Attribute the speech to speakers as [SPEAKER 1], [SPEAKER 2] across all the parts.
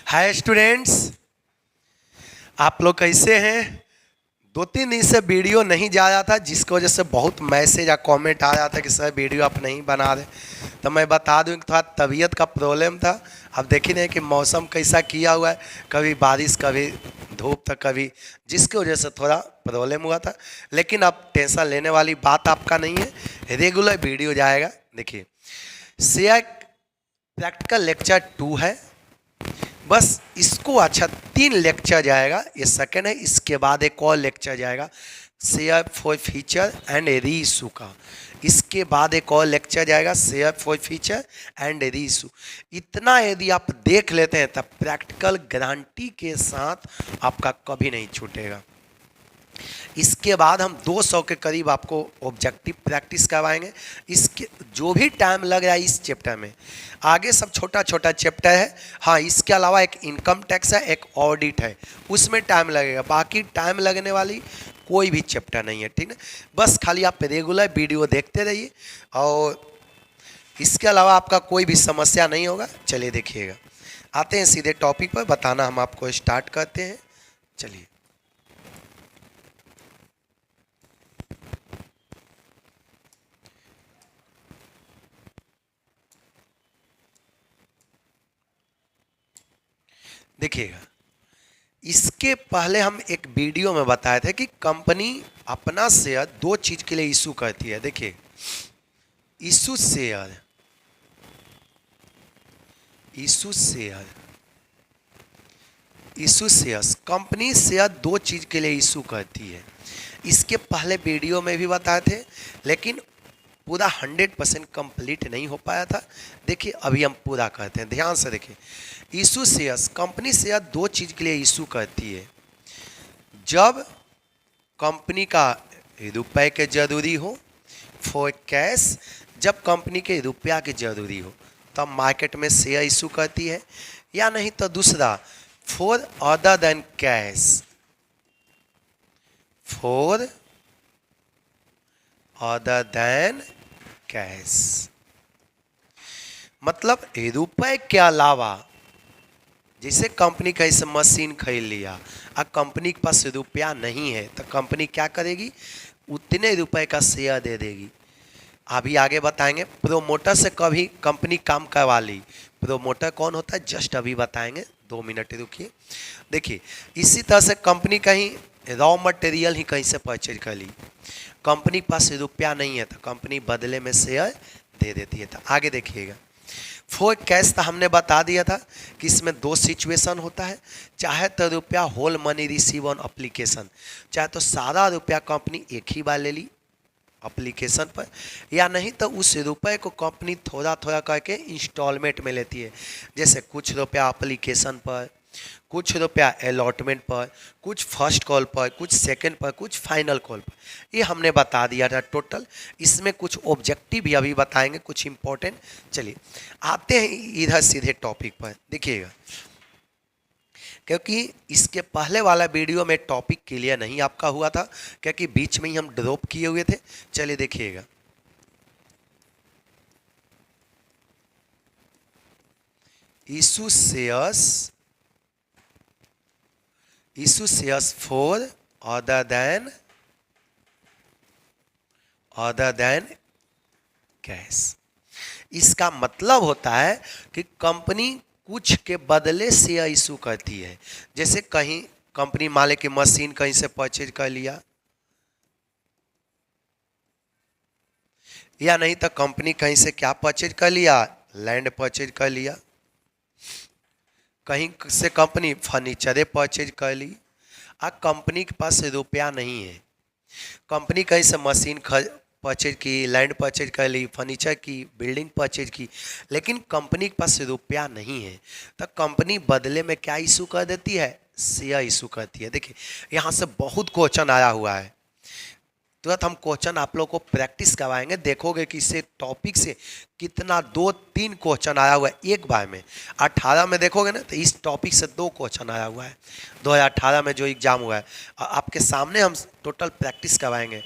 [SPEAKER 1] Hi students, आप लोग कैसे हैं। 2-3 दिन से वीडियो नहीं जा रहा था, जिसकी वजह से बहुत मैसेज या कमेंट आ रहा था कि सर वीडियो आप नहीं बना रहे। तो मैं बता दूं कि थोड़ा तबीयत का प्रॉब्लम था। अब देखी नहीं कि मौसम कैसा किया हुआ है, कभी बारिश कभी धूप था कभी, जिसकी वजह से थोड़ा प्रॉब्लम हुआ था। लेकिन अब टेंशन लेने वाली बात आपका नहीं है, रेगुलर वीडियो जाएगा। देखिए, शेयर प्रैक्टिकल लेक्चर 2 है, बस इसको अच्छा 3 लेक्चर जाएगा, ये सेकंड है। इसके बाद एक और लेक्चर जाएगा share for feature and reissue का। इसके बाद एक और लेक्चर जाएगा share for feature and reissue. इतना यदि आप देख लेते हैं तब प्रैक्टिकल गारंटी के साथ आपका कभी नहीं छूटेगा। इसके बाद हम 200 के करीब आपको ऑब्जेक्टिव प्रैक्टिस करवाएंगे। इसके जो भी टाइम लग रहा है इस चैप्टर में, आगे सब छोटा छोटा चैप्टर है। हाँ, इसके अलावा एक इनकम टैक्स है, एक ऑडिट है, उसमें टाइम लगेगा। बाकी टाइम लगने वाली कोई भी चैप्टर नहीं है, ठीक है। बस खाली आप रेगुलर वीडियो देखते रहिए और इसके अलावा आपका कोई भी समस्या नहीं होगा। चलिए देखिएगा, आते हैं सीधे टॉपिक पर। बताना हम आपको स्टार्ट करते हैं। चलिए, देखिएगा, इसके पहले हम एक वीडियो में बताए थे कि कंपनी अपना शेयर 2 चीज के लिए इशू करती है। देखिए, issue share, issue share, issue shares. Company share 2 चीज के लिए इशू करती है। इसके पहले वीडियो में भी बताए थे, लेकिन पूरा 100% कंप्लीट नहीं हो पाया था। देखिए, अभी हम पूरा करते हैं, ध्यान से देखिए। इशू शेयर्स, कंपनी शेयर 2 चीज के लिए इशू करती है। जब कंपनी का रुपए के जरूरी हो, फॉर कैश, जब कंपनी के रुपया की जरूरी हो तब मार्केट में शेयर इशू करती है। या नहीं तो दूसरा, for other than cash, for other than cash, मतलब रुपए के अलावा। जैसे कंपनी का इस मशीन खरीद लिया, अब कंपनी के पास रुपया नहीं है तो कंपनी क्या करेगी, उतने रुपए का शेयर दे देगी। अभी आगे बताएंगे। प्रोमोटर से कभी कंपनी काम करवा ली, प्रोमोटर कौन होता है जस्ट अभी बताएंगे, 2 मिनट रुकिए। देखिए, इसी तरह से कंपनी कहीं रॉ मटेरियल ही कहीं से परचेज कर ली, कंपनी के पास रुपया नहीं है तो कंपनी बदले में शेयर दे देती है। तो आगे देखिएगा, फॉर कैश तो हमने बता दिया था कि इसमें 2 सिचुएशन होता है। चाहे तो रुपया whole money receive on application, चाहे तो सारा रुपया कंपनी एक ही बार ले ली एप्लीकेशन पर, या नहीं तो उस रुपए को कंपनी थोड़ा थोड़ा करके इंस्टॉलमेंट में लेती है। जैसे कुछ रुपया एप्लीकेशन पर, कुछ रुपया अलॉटमेंट पर, कुछ फर्स्ट कॉल पर, कुछ सेकंड पर, कुछ फाइनल कॉल पर। ये हमने बता दिया था टोटल। इसमें कुछ ऑब्जेक्टिव भी अभी बताएंगे, कुछ इंपॉर्टेंट। चलिए आते हैं इधर सीधे टॉपिक पर। देखिएगा, क्योंकि इसके पहले वाला वीडियो में टॉपिक क्लियर नहीं आपका हुआ था, क्योंकि बीच में ही हम ड्रॉप किए हुए थे। चलिए देखिएगा, issue shares, issue shares for other than cash. इसका मतलब होता है कि कंपनी कुछ के बदले शेयर इशू करती है। जैसे कहीं कंपनी मालिक की मशीन कहीं से परचेज कर लिया, या नहीं तो कंपनी कहीं से क्या परचेज कर लिया, लैंड परचेज कर लिया, कहीं से कंपनी फर्नीचरे परचेज कर ली। आ कंपनी के पास रुपया नहीं है, कंपनी कहीं से मशीन परचेज की, लैंड परचेज कर ली, फर्नीचर की, बिल्डिंग परचेज की, लेकिन कंपनी के पास रुपया नहीं है तो कंपनी बदले में क्या इशू कर देती है, शेयर इशू करती है। देखिए, यहाँ से बहुत क्वेश्चन आया हुआ है, तुरंत हम क्वेश्चन आप लोग को प्रैक्टिस करवाएंगे। देखोगे कि इसे टॉपिक से कितना 2-3 क्वेश्चन आया हुआ है एक बार में। 18 में देखोगे ना तो इस टॉपिक से 2 क्वेश्चन आया हुआ है, 2018 में जो एग्जाम हुआ है। आपके सामने हम टोटल प्रैक्टिस करवाएंगे।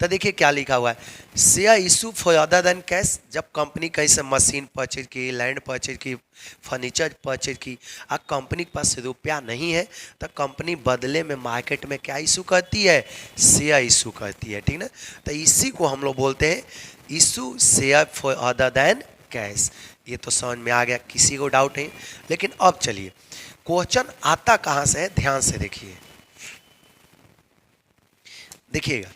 [SPEAKER 1] तो देखिए क्या लिखा हुआ है, share issue for other than cash. जब कंपनी कहीं से मशीन परचेज की, लैंड परचेज की, फर्नीचर परचेज की, अब कंपनी के पास रुपया नहीं है, तो कंपनी बदले में मार्केट में क्या इशू करती है, शेयर इशू करती है, ठीक ना। तो इसी को हम लोग बोलते हैं issue share for other than cash. ये तो समझ में आ गया, किसी को डाउट नहीं। लेकिन अब चलिए, क्वेश्चन आता कहाँ से है, ध्यान से देखिए। देखिएगा,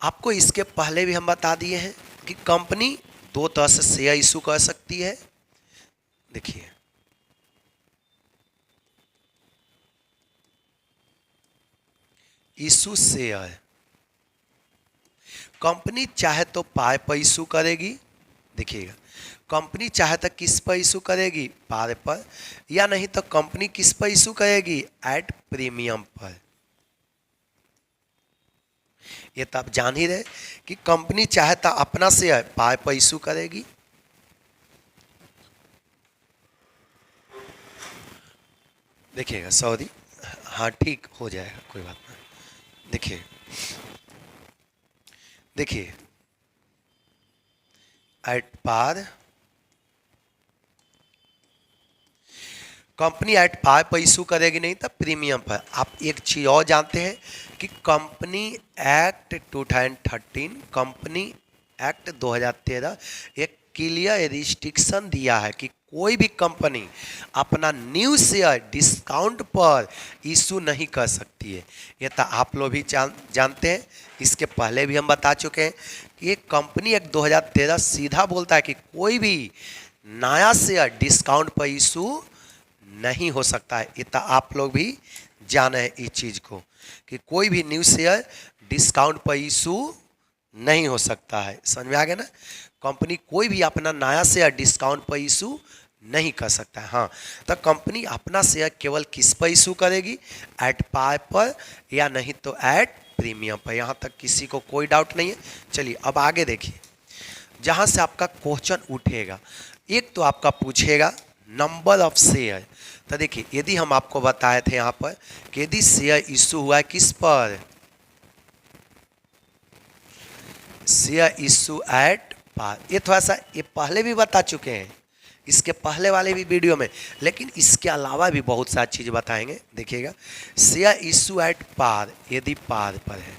[SPEAKER 1] आपको इसके पहले भी हम बता दिए हैं कि कंपनी दो तरह से शेयर इशू कर सकती है। देखिए, इशू शेयर, कंपनी चाहे तो पार पर इशू करेगी। देखिएगा, कंपनी चाहे तो किस पर इशू करेगी, पार पर, या नहीं तो कंपनी किस पर इशू करेगी, एट प्रीमियम पर। ये तो आप जान ही रहे कि कंपनी चाहे तो अपना शेयर पार पर इशू करेगी, देखिएगा, सॉरी, हाँ ठीक हो जाएगा, कोई बात नहीं। देखिए, देखिए, at par, company at par पर इशू करेगी, नहीं तो प्रीमियम पर। आप एक चीज और जानते हैं कि कंपनी एक्ट 2013, कंपनी एक्ट 2013 एक क्लियर रिस्ट्रिक्शन दिया है कि कोई भी कंपनी अपना न्यू शेयर डिस्काउंट पर इशू नहीं कर सकती है। ये तो आप लोग भी जानते हैं, इसके पहले भी हम बता चुके हैं कि ये कंपनी एक्ट 2013 सीधा बोलता है कि कोई भी नया शेयर डिस्काउंट पर इशू नहीं हो सकता है। ये तो आप लोग भी जाने हैं इस चीज़ को कि कोई भी न्यू शेयर डिस्काउंट पर इशू नहीं हो सकता है। समझ में आ गया ना, कंपनी कोई भी अपना नया शेयर डिस्काउंट पर इशू नहीं कर सकता है। हाँ, तो कंपनी अपना शेयर केवल किस पर इशू करेगी, एट पार पर, या नहीं तो एट प्रीमियम पर। यहाँ तक किसी को कोई डाउट नहीं है। चलिए अब आगे देखिए, जहाँ से आपका क्वेश्चन उठेगा, एक तो आपका पूछेगा नंबर ऑफ शेयर। तो देखिए, यदि हम आपको बताए थे यहाँ पर कि यदि शेयर इशू हुआ है किस पर, शेयर इशू एट पार, ये थोड़ा सा ये पहले भी बता चुके हैं इसके पहले वाले भी वीडियो में, लेकिन इसके अलावा भी बहुत सारी चीज़ बताएंगे। देखिएगा, शेयर इशू एट पार, यदि पार पर है,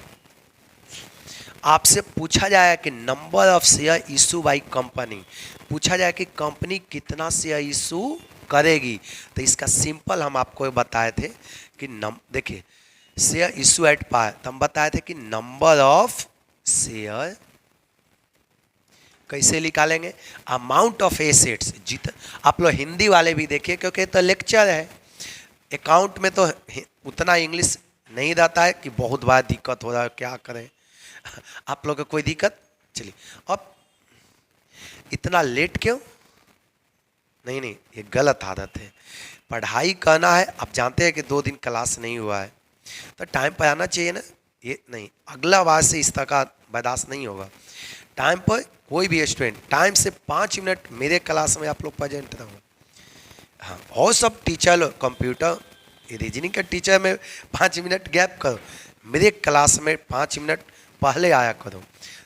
[SPEAKER 1] आपसे पूछा जाएगा कि number of share issue by company, पूछा जाए कि कंपनी कितना शेयर इशू करेगी, तो इसका सिंपल हम आपको बताए थे कि देखिए, शेयर इशू एट पार, तो हम बताए थे कि नंबर ऑफ शेयर कैसे निकालेंगे, अमाउंट ऑफ एसेट्स। आप लोग हिंदी वाले भी देखिए, क्योंकि तो लेक्चर है, अकाउंट में तो उतना इंग्लिश नहीं रहता है कि बहुत बार दिक्कत हो रहा है, क्या करें। आप लोग को कोई दिक्कत, चलिए अब इतना लेट क्यों, नहीं नहीं, ये गलत आदत है। पढ़ाई करना है, आप जानते हैं कि 2 दिन क्लास नहीं हुआ है, तो टाइम पर आना चाहिए ना। ये नहीं, अगला बार से इस तरह का बर्दाश्त नहीं होगा। टाइम पर कोई भी स्टूडेंट टाइम से 5 मिनट मेरे क्लास में आप लोग प्रेजेंट रहो। हाँ, और सब टीचर लोग, कंप्यूटर रीजनिंग के टीचर में 5 मिनट गैप करो, मेरे क्लास में 5 मिनट पहले आया करो,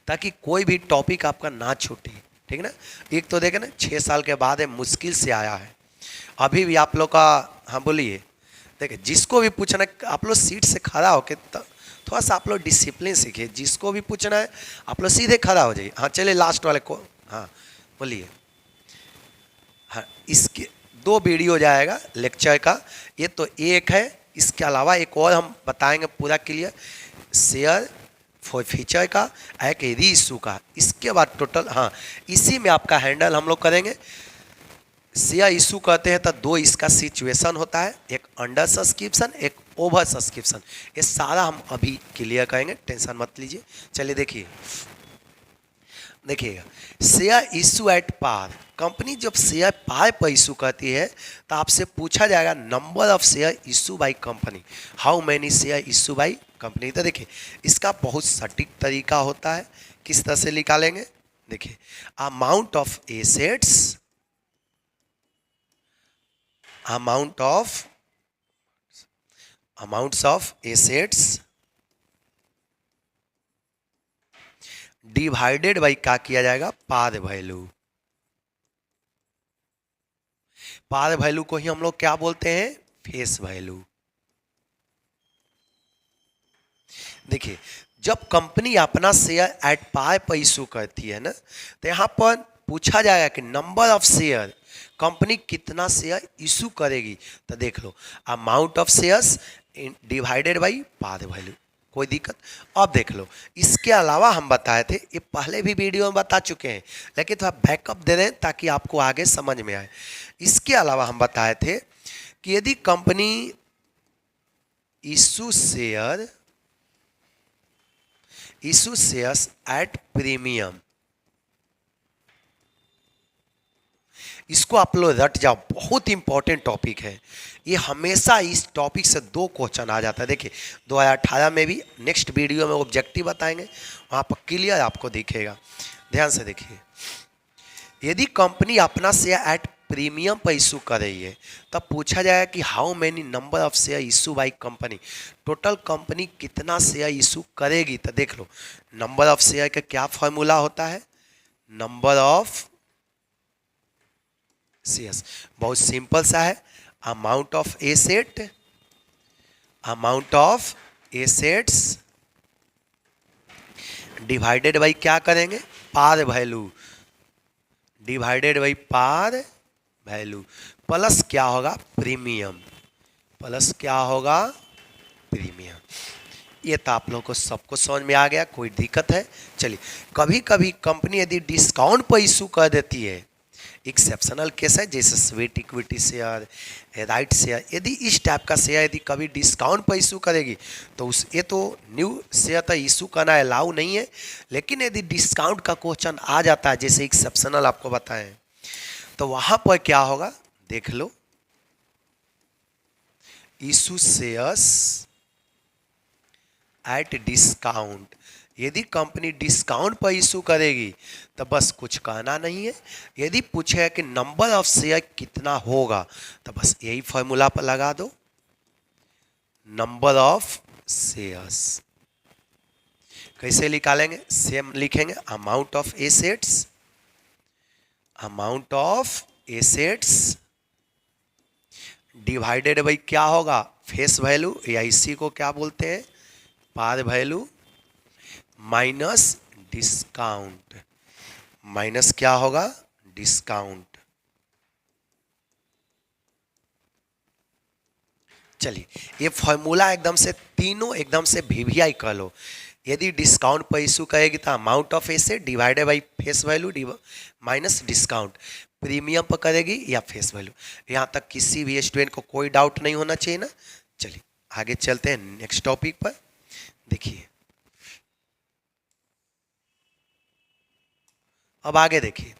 [SPEAKER 1] ताकि कोई भी टॉपिक आपका ना छूटे, ठीक ना। एक तो देखे ना, 6 साल के बाद है, मुश्किल से आया है, अभी भी आप लोग का, हाँ बोलिए, देखिए जिसको भी पूछना है, आप लोग सीट से खड़ा होके थोड़ा सा आप लोग डिसिप्लिन सीखिए। जिसको भी पूछना है आप लोग सीधे खड़ा हो जाइए। हाँ चलिए, लास्ट वाले को, हाँ बोलिए। हाँ, इसके 2 वीडियो जाएगा लेक्चर का, ये तो एक है, इसके अलावा एक और हम बताएंगे पूरा क्लियर, शेयर फॉर फ्यूचर का, एक री इशू का। इसके बाद टोटल, हाँ इसी में आपका हैंडल हम लोग करेंगे। शेयर इशू कहते हैं तो 2 इसका सिचुएशन होता है, एक अंडर सब्सक्रिप्शन, एक ओवर सब्सक्रिप्शन। ये सारा हम अभी क्लियर करेंगे, टेंशन मत लीजिए। चलिए देखिए, देखिएगा, share issue at par, company जब शेयर पार पर इशू करती है तो आपसे पूछा जाएगा number of share issue by company, how many share issue by company. तो देखिए, इसका बहुत सटीक तरीका होता है, किस तरह से निकालेंगे। देखिए, amount of assets, amount of, amounts of assets divided by क्या किया जाएगा, पार वैल्यू। पार वैल्यू को ही हम लोग क्या बोलते हैं, फेस वैल्यू। देखिए जब कंपनी अपना शेयर एट पार पर इशू करती है ना, तो यहाँ पर पूछा जाएगा कि नंबर ऑफ शेयर, कंपनी कितना शेयर इशू करेगी। तो देख लो amount of shares divided by par value, कोई दिक्कत। अब देख लो इसके अलावा हम बताए थे, ये पहले भी वीडियो में बता चुके हैं, लेकिन थोड़ा बैकअप दे रहे हैं ताकि आपको आगे समझ में आए। इसके अलावा हम बताए थे कि यदि company issue shares at premium, इसको आप लोग रट जाओ, बहुत इंपॉर्टेंट टॉपिक है ये। हमेशा इस टॉपिक से 2 क्वेश्चन आ जाता है। देखिए 2018 में भी, नेक्स्ट वीडियो में ऑब्जेक्टिव बताएंगे, वहाँ पर क्लियर आपको दिखेगा। ध्यान से देखिए, यदि कंपनी अपना शेयर एट प्रीमियम पर इशू कर रही है, तब पूछा जाएगा कि how many number of share issue by company, total company कितना शेयर इशू करेगी। तो देख लो नंबर ऑफ शेयर का क्या फॉर्मूला होता है, नंबर ऑफ शेयर्स बहुत सिंपल सा है, amount of assets divided by क्या करेंगे, par value, divided by par value, plus क्या होगा, प्रीमियम, प्लस क्या होगा, प्रीमियम। ये तो आप लोगों को सबको समझ में आ गया, कोई दिक्कत है। चलिए कभी कभी कंपनी यदि डिस्काउंट पर इशू कर देती है, एक्सेप्शनल केस है जैसे sweat equity share, right share, यदि इस टाइप का शेयर यदि कभी डिस्काउंट पर इशू करेगी तो उस ये तो न्यू शेयर तो इशू करना अलाउ नहीं है, लेकिन यदि डिस्काउंट का क्वेश्चन आ जाता है जैसे एक्सेप्शनल आपको बताएं, तो वहां पर क्या होगा, देख लो इशू शेयर्स एट डिस्काउंट, यदि कंपनी डिस्काउंट पर इशू करेगी तो बस कुछ कहना नहीं है। यदि पूछे कि नंबर ऑफ शेयर कितना होगा, तो बस यही फॉर्मूला पर लगा दो, नंबर ऑफ शेयर्स। कैसे निकालेंगे, सेम लिखेंगे, amount of assets divided by क्या होगा, फेस वैल्यू, या इसी को क्या बोलते हैं, par value, minus discount, minus क्या होगा, डिस्काउंट। चलिए ये फॉर्मूला एकदम से तीनों एकदम से वीवीआई कर लो। यदि डिस्काउंट पर इशू करेगी तो amount of asset divided by face value minus discount, premium पर करेगी या फेस वैल्यू। यहाँ तक किसी भी स्टूडेंट को कोई डाउट नहीं होना चाहिए ना। चलिए आगे चलते हैं नेक्स्ट टॉपिक पर। देखिए अब आगे देखिए,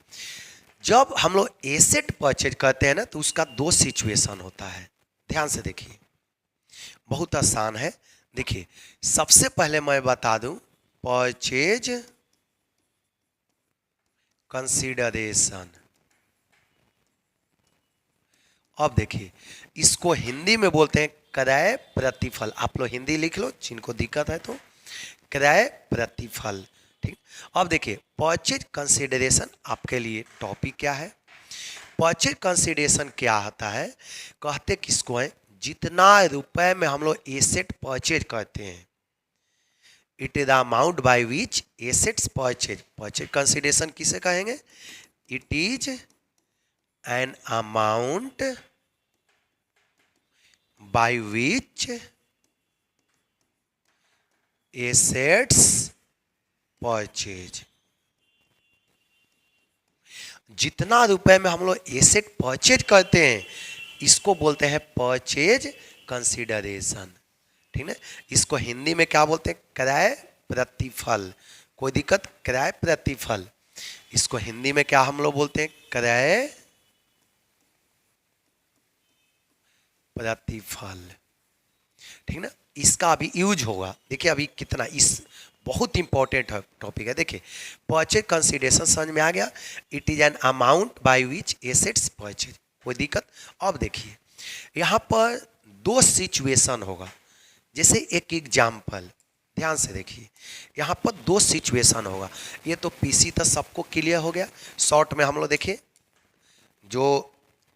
[SPEAKER 1] जब हम लोग एसेट परचेज करते हैं ना तो उसका 2 सिचुएशन होता है। ध्यान से देखिए बहुत आसान है। देखिए सबसे पहले मैं बता दूं परचेज कंसीडरेशन। अब देखिए इसको हिंदी में बोलते हैं क्रय प्रतिफल। आप लोग हिंदी लिख लो जिनको दिक्कत है तो, क्रय प्रतिफल। ठीक, अब देखिए परचेज कंसीडरेशन आपके लिए टॉपिक क्या है। परचेज कंसीडरेशन क्या होता है, कहते किसको है, जितना रुपए में हम लोग एसेट परचेज करते हैं, it is the amount by which assets purchase. Purchase consideration किसे कहेंगे, it is an amount by which assets purchase. जितना रुपए में हम लोग एसेट परचेज करते हैं इसको बोलते हैं परचेज कंसीडरेशन। ठीक है, इसको हिंदी में क्या बोलते हैं, क्रय प्रतिफल। कोई दिक्कत, क्रय प्रतिफल। इसको हिंदी में क्या हम लोग बोलते हैं, क्रय प्रतिफल। ठीक ना, इसका अभी यूज होगा। देखिए अभी कितना इस बहुत इंपॉर्टेंट टॉपिक है। देखिए परचेज कंसीडरेशन समझ में आ गया, it is an amount by which assets purchase. कोई दिक्कत। अब देखिए यहाँ पर 2 सिचुएशन होगा। जैसे एक एग्जाम्पल ध्यान से देखिए, यहाँ पर दो सिचुएशन होगा। ये तो पीसी तो सबको क्लियर हो गया। शॉर्ट में हम लोग देखिए, जो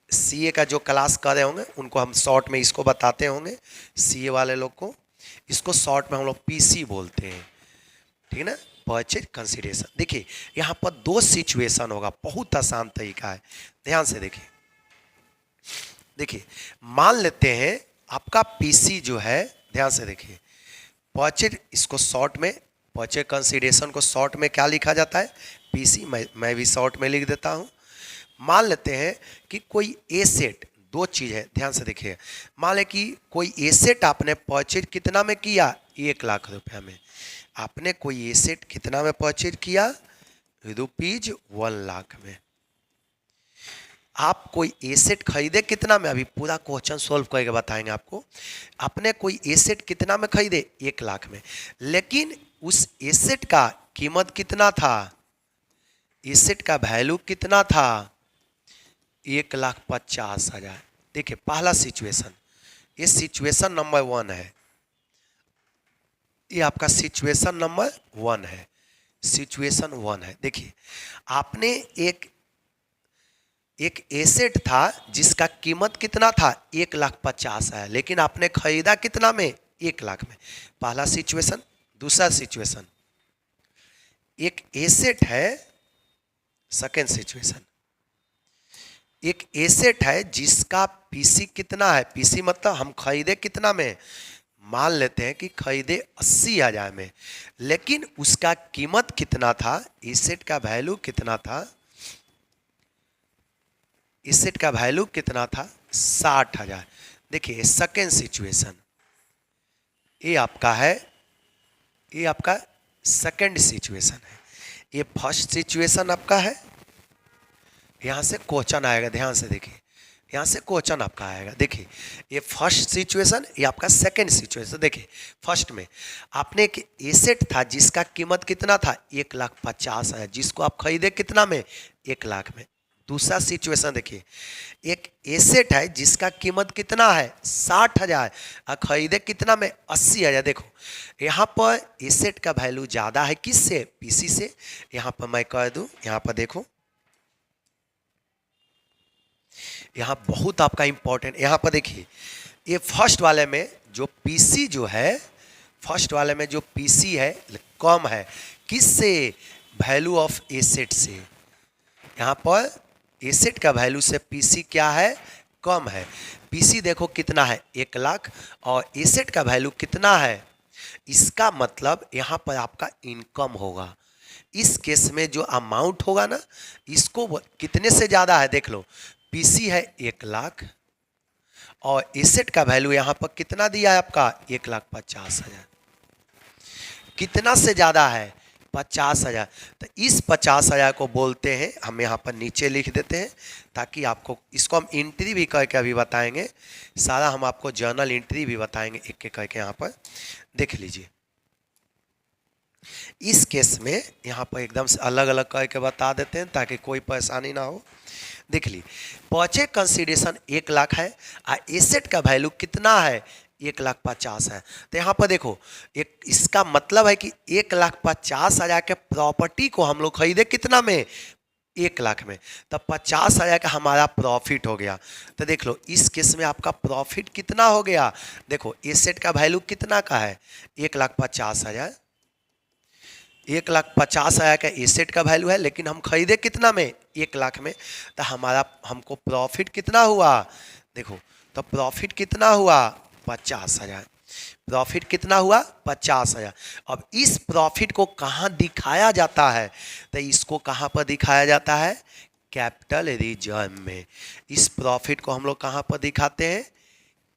[SPEAKER 1] सीए का जो क्लास कर रहे होंगे उनको हम शॉर्ट में इसको बताते होंगे, सीए वाले लोग को इसको शॉर्ट में हम लोग पीसी बोलते हैं, ठीक है ना, परचेज कंसीडरेशन। देखिए यहाँ पर दो सिचुएशन होगा, बहुत आसान तरीका है, ध्यान से देखिए। देखिए मान लेते हैं आपका पीसी जो है, ध्यान से देखिए, परचेज, इसको शॉर्ट में परचेज कंसीडरेशन को शॉर्ट में क्या लिखा जाता है, पीसी। मैं भी शॉर्ट में लिख देता हूँ। मान लेते हैं कि कोई एसेट, दो चीज़ है, ध्यान से देखिए। मान लें कि कोई एसेट आपने परचेज कितना में किया, 1,00,000 रुपया में। आपने कोई एसेट कितना में परचेज किया, ₹1,00,000 में। आप कोई एसेट खरीदे कितना में, अभी पूरा क्वेश्चन सॉल्व करके बताएंगे आपको। आपने कोई एसेट कितना में खरीदे, 1,00,000 में, लेकिन उस एसेट का कीमत कितना था, एसेट का वैल्यू कितना था, 1,50,000। देखिए पहला सिचुएशन, ये सिचुएशन नंबर 1 है, ये आपका सिचुएशन नंबर 1 है, सिचुएशन 1 है। देखिए आपने एक एसेट था जिसका कीमत कितना था, 1,50,000, लेकिन आपने खरीदा कितना में, 1,00,000 में। पहला सिचुएशन। दूसरा सिचुएशन, एक एसेट है, सेकेंड सिचुएशन, एक एसेट है जिसका पीसी कितना है, पीसी मतलब हम खरीदे कितना में, मान लेते हैं कि खरीदे 80,000 में, लेकिन उसका कीमत कितना था, एसेट का वैल्यू कितना था, एसेट का वैल्यू कितना था, 60,000। देखिए सेकेंड सिचुएशन, ये आपका है, ये आपका सेकेंड सिचुएशन है। ये फर्स्ट सिचुएशन आपका है, यहाँ से क्वेश्चन आएगा, ध्यान से देखिए, यहाँ से क्वेश्चन आपका आएगा। देखिए ये फर्स्ट सिचुएशन, ये आपका सेकेंड सिचुएशन। देखिए फर्स्ट में आपने एक एसेट था जिसका कीमत कितना था, 1,50,000, जिसको आप खरीदे कितना में, 1,00,000 में। दूसरा सिचुएशन देखिए, एक एसेट है जिसका कीमत कितना है, 60,000, और खरीदे कितना में, 80,000। देखो यहाँ पर एसेट का वैल्यू ज़्यादा है, किससे, पीसी से। यहाँ पर मैं कह दूँ, यहाँ पर देखो, यहाँ बहुत आपका इंपॉर्टेंट, यहाँ पर देखिए, ये फर्स्ट वाले में जो पीसी जो है, फर्स्ट वाले में जो पीसी है कम है, किससे, वैल्यू ऑफ एसेट से। यहाँ पर एसेट का वैल्यू से पीसी क्या है, कम है। पीसी देखो कितना है, 1,00,000, और एसेट का वैल्यू कितना है, इसका मतलब यहाँ पर आपका इनकम होगा। इस केस में जो अमाउंट होगा ना, इसको कितने से ज़्यादा है, देख लो, पीसी है 1,00,000 और एसेट का वैल्यू यहाँ पर कितना दिया है आपका, 1,50,000। कितना से ज़्यादा है, 50,000। तो इस 50,000 को बोलते हैं, हम यहाँ पर नीचे लिख देते हैं ताकि आपको, इसको हम एंट्री भी करके अभी बताएंगे, सारा हम आपको जर्नल एंट्री भी बताएंगे एक एक करके। यहाँ पर देख लीजिए, इस केस में यहाँ पर एकदम से अलग अलग करके बता देते हैं ताकि कोई परेशानी ना हो। देख ली, परचेज कंसीडरेशन 1,00,000 है और एसेट का वैल्यू कितना है, 1,50,000 है। तो यहाँ पर देखो, एक इसका मतलब है कि 1,50,000 के प्रॉपर्टी को हम लोग खरीदे कितना में, 1,00,000 में, तब 50,000 का हमारा प्रॉफिट हो गया। तो देख लो इस केस में आपका प्रॉफिट कितना हो गया, देखो एसेट का वैल्यू कितना का है, 1,50,000, 1,50,000 का एसेट का वैल्यू है, लेकिन हम खरीदे कितना में, 1,00,000 में। तो हमारा हमको प्रॉफिट कितना हुआ, देखो, तो प्रॉफिट कितना हुआ, 50,000। प्रॉफिट कितना हुआ, 50,000। अब इस प्रॉफिट को कहाँ दिखाया जाता है, तो इसको कहाँ पर दिखाया जाता है, कैपिटल रिजर्व में। इस प्रॉफिट को हम लोग कहाँ पर दिखाते हैं,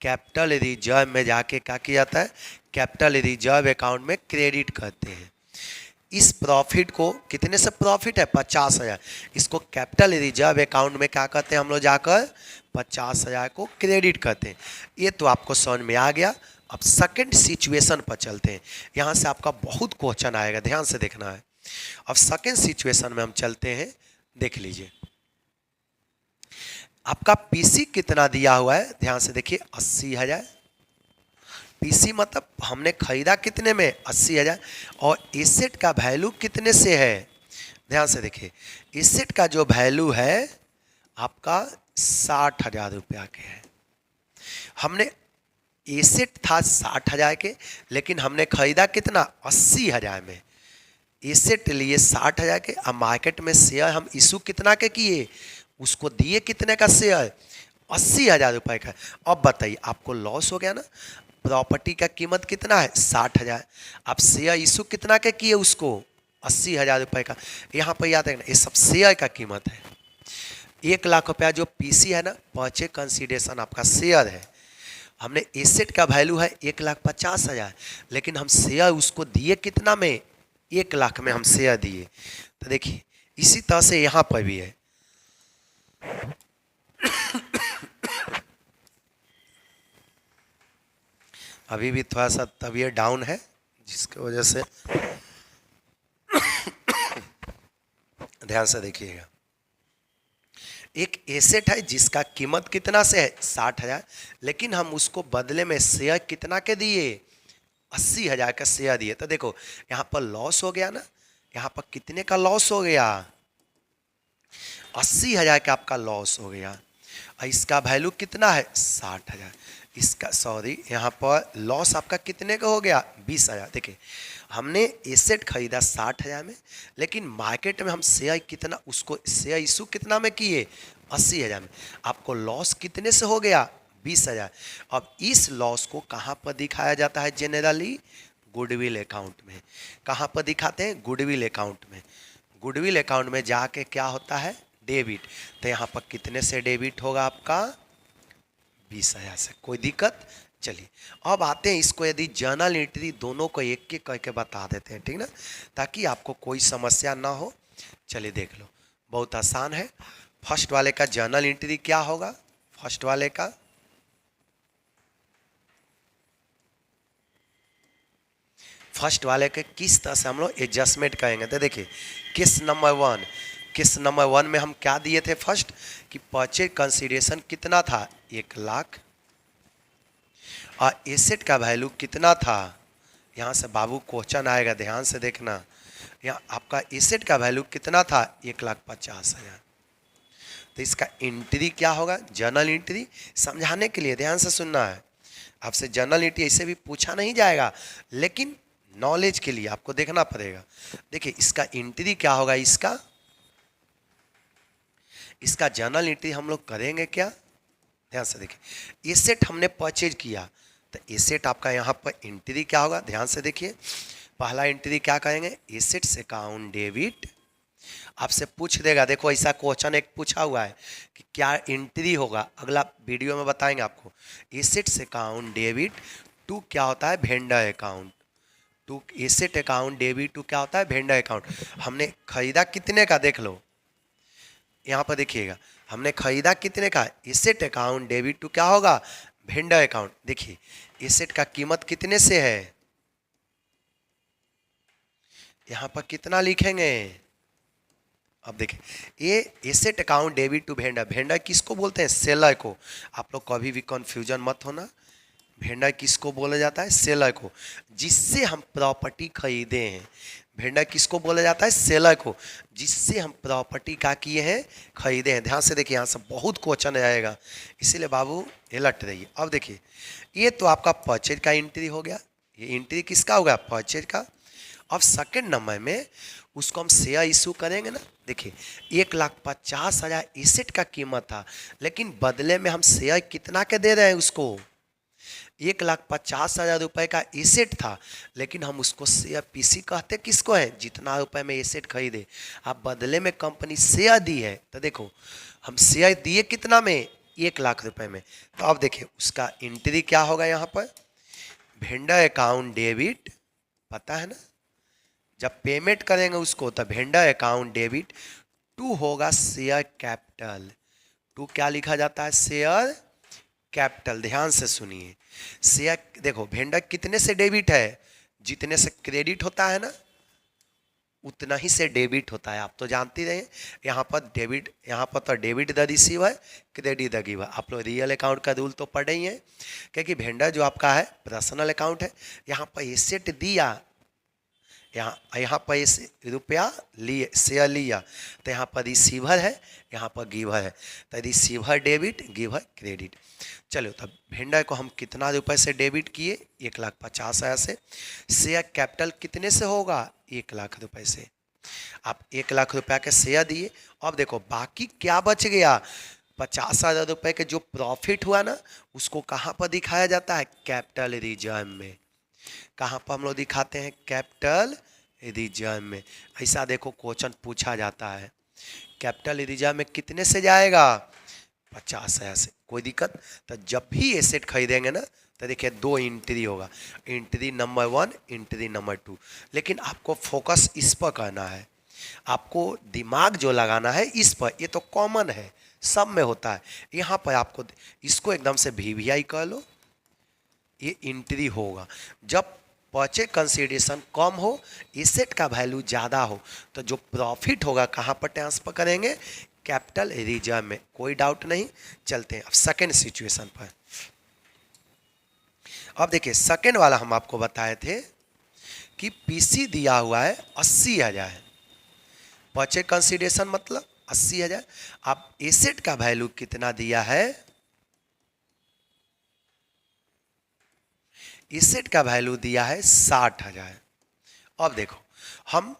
[SPEAKER 1] कैपिटल रिजर्व में जाके क्या किया जाता है, कैपिटल रिजर्व अकाउंट में क्रेडिट करते हैं। इस प्रॉफिट को, कितने से प्रॉफिट है, 50,000, इसको कैपिटल रिजर्व अकाउंट में क्या करते हैं हम लोग, जाकर 50,000 को क्रेडिट करते हैं। ये तो आपको समझ में आ गया। अब सेकंड सिचुएशन पर चलते हैं, यहाँ से आपका बहुत क्वेश्चन आएगा, ध्यान से देखना है। अब सेकंड सिचुएशन में हम चलते हैं, देख लीजिए, आपका पीसी कितना दिया हुआ है, ध्यान से देखिए, 80,000, पीसी मतलब हमने खरीदा कितने में, 80,000, और एसेट का वैल्यू कितने से है, ध्यान से देखिए, एसेट का जो वैल्यू है आपका 60,000 रुपया के है। हमने एसेट था 60,000 के, लेकिन हमने खरीदा कितना, 80,000 में। एसेट लिए 60,000 के, अब मार्केट में शेयर हम इशू कितना के किए, उसको दिए कितने का शेयर, 80,000 रुपये का। अब बताइए आपको लॉस हो गया ना, प्रॉपर्टी का कीमत कितना है, 60,000, अब शेयर इशू कितना के किए उसको, 80,000 रुपये का। यहाँ पर याद रखना ये सब शेयर का कीमत है। 1,00,000 रुपया जो पीसी है ना, परचेज कंसीडरेशन आपका शेयर है। हमने एसेट का वैल्यू है 1,50,000, लेकिन हम शेयर उसको दिए कितना में, 1,00,000 में हम शेयर दिए। तो देखिए इसी तरह से यहाँ पर भी है। अभी भी थोड़ा सा तबीयत डाउन है, जिसकी वजह से ध्यान से देखिएगा। एक एसेट है जिसका कीमत कितना से है, 60,000, लेकिन हम उसको बदले में शेयर कितना के दिए, 80,000 का शेयर दिए। तो देखो यहाँ पर लॉस हो गया ना, यहाँ पर कितने का लॉस हो गया, 80,000 का आपका लॉस हो गया। और इसका वैल्यू कितना है, 60,000। इसका सॉरी यहाँ पर लॉस आपका कितने का हो गया, 20,000। देखिए हमने एसेट खरीदा 60,000 में, लेकिन मार्केट में हम शेयर कितना, उसको शेयर इशू कितना में किए, 80,000 में। आपको लॉस कितने से हो गया, 20,000। अब इस लॉस को कहाँ पर दिखाया जाता है, जनरली गुडविल अकाउंट में। कहाँ पर दिखाते हैं, गुडविल अकाउंट में। गुडविल अकाउंट में जाके क्या होता है, डेबिट। तो यहाँ पर कितने से डेबिट होगा आपका, 20,000 से। कोई दिक्कत, चलिए अब आते हैं इसको, यदि जर्नल एंट्री दोनों को एक एक करके बता देते हैं, ठीक ना, ताकि आपको कोई समस्या ना हो। चलिए देख लो, बहुत आसान है। फर्स्ट वाले का जर्नल एंट्री क्या होगा, फर्स्ट वाले का के किस तरह से हम लोग एडजस्टमेंट करेंगे। तो देखिए केस नंबर वन में हम क्या दिए थे फर्स्ट, कि परचेज कंसीडरेशन कितना था, 1,00,000, और एसेट का वैल्यू कितना था। यहाँ से बाबू क्वेश्चन आएगा, ध्यान से देखना। यहाँ आपका एसेट का वैल्यू कितना था, 1,50,000। तो इसका एंट्री क्या होगा, जर्नल एंट्री। समझाने के लिए ध्यान से सुनना है, आपसे जर्नल एंट्री ऐसे भी पूछा नहीं जाएगा, लेकिन नॉलेज के लिए आपको देखना पड़ेगा। देखिए इसका एंट्री क्या होगा, इसका जर्नल एंट्री हम लोग करेंगे क्या, ध्यान से देखिए। एसेट हमने परचेज किया, तो एसेट आपका यहाँ पर एंट्री क्या होगा, ध्यान से देखिए। पहला एंट्री क्या करेंगे, एसेट्स अकाउंट डेबिट। आपसे पूछ देगा, देखो ऐसा क्वेश्चन एक पूछा हुआ है कि क्या एंट्री होगा, अगला वीडियो में बताएंगे आपको। एसेट्स अकाउंट डेबिट टू क्या होता है, vendor account. To asset account debit to क्या होता है, वेंडर अकाउंट। हमने खरीदा कितने का, देख लो यहाँ पर देखिएगा, हमने खरीदा कितने का, एसेट अकाउंट डेबिट टू क्या होगा, वेंडर अकाउंट। देखिए एसेट का कीमत कितने से है, यहाँ पर कितना लिखेंगे। अब देखिए ये asset account debit to vendor, vendor किसको बोलते हैं, सेलर को। आप लोग कभी भी कंफ्यूजन मत होना, वेंडर किसको बोला जाता है, सेलर को, जिससे हम प्रॉपर्टी खरीदे हैं। वेंडर किसको बोला जाता है, सेलर को, जिससे हम प्रॉपर्टी का किए हैं, खरीदे हैं। ध्यान से देखिए यहाँ से बहुत क्वेश्चन आएगा, इसीलिए बाबू अलर्ट रहिए। अब देखिए ये तो आपका परचेज का एंट्री हो गया, ये एंट्री किसका होगा, परचेज का। अब सेकंड नंबर में उसको हम शेयर इशू करेंगे ना। देखिए 1,50,000 एसेट का कीमत था, लेकिन बदले में हम शेयर कितना के दे रहे हैं उसको, 1,50,000 रुपये का एसेट था, लेकिन हम उसको शेयर पीसी कहते किसको है, जितना रुपए में एसेट खरीदे। आप बदले में कंपनी शेयर दी है, तो देखो हम शेयर दिए कितना में, 1,00,000 रुपए में। तो अब देखिए उसका एंट्री क्या होगा, यहाँ पर वेंडर अकाउंट डेबिट, पता है ना, जब पेमेंट करेंगे उसको तो वेंडर अकाउंट डेबिट टू होगा शेयर कैपिटल। टू क्या लिखा जाता है, शेयर कैपिटल। ध्यान से सुनिए, शेयर देखो वेंडर कितने से डेबिट है, जितने से क्रेडिट होता है ना, उतना ही से डेबिट होता है। आप तो जानते रहे यहाँ पर डेबिट, यहाँ पर तो debit the receiver, credit the giver. आप लोग रियल अकाउंट का रूल तो पढ़े ही हैं, क्योंकि वेंडर जो आपका है पर्सनल अकाउंट है। यहाँ पर एसेट दिया, यहाँ पर रुपया लिए, शेयर लिया, तो यहाँ पर रिसीवर है, यहाँ पर गिवर है, तो रिसीवर डेबिट, गिवर क्रेडिट। चलो तब वेंडर को हम कितना रुपए से डेबिट किए, 1,50,000 से। शेयर कैपिटल कितने से होगा, 1,00,000 रुपए से। आप 1,00,000 रुपया के शेयर दिए। अब देखो बाकी क्या बच गया, 50,000 रुपए के जो प्रॉफिट हुआ ना, उसको कहाँ पर दिखाया जाता है, कैपिटल रिजर्व में। कहाँ पर हम लोग दिखाते हैं, कैपिटल रिजर्व में। ऐसा देखो क्वेश्चन पूछा जाता है, कैपिटल रिजर्व में कितने से जाएगा, 50,000 से। कोई दिक्कत। तो जब भी एसेट खरीदेंगे ना, तो देखिए 2 एंट्री होगा, एंट्री नंबर 1, एंट्री नंबर 2। लेकिन आपको फोकस इस पर करना है, आपको दिमाग जो लगाना है इस पर। ये तो कॉमन है, सब में होता है। यहाँ पर आपको इसको एकदम से VVI कर लो, ये एंट्री होगा। जब परचेज कंसीडरेशन कम हो, एसेट का वैल्यू ज़्यादा हो, तो जो प्रॉफिट होगा कहाँ पर ट्रांसफर करेंगे, कैपिटल रिजर्व में। कोई डाउट नहीं। चलते हैं अब सेकेंड सिचुएशन पर। अब देखिए सेकेंड वाला हम आपको बताए थे कि पीसी दिया हुआ है 80,000 है, परचेज कंसीडरेशन मतलब 80,000। आप एसेट का वैल्यू कितना दिया है, एसेट का वैल्यू दिया है 60,000। अब देखो हम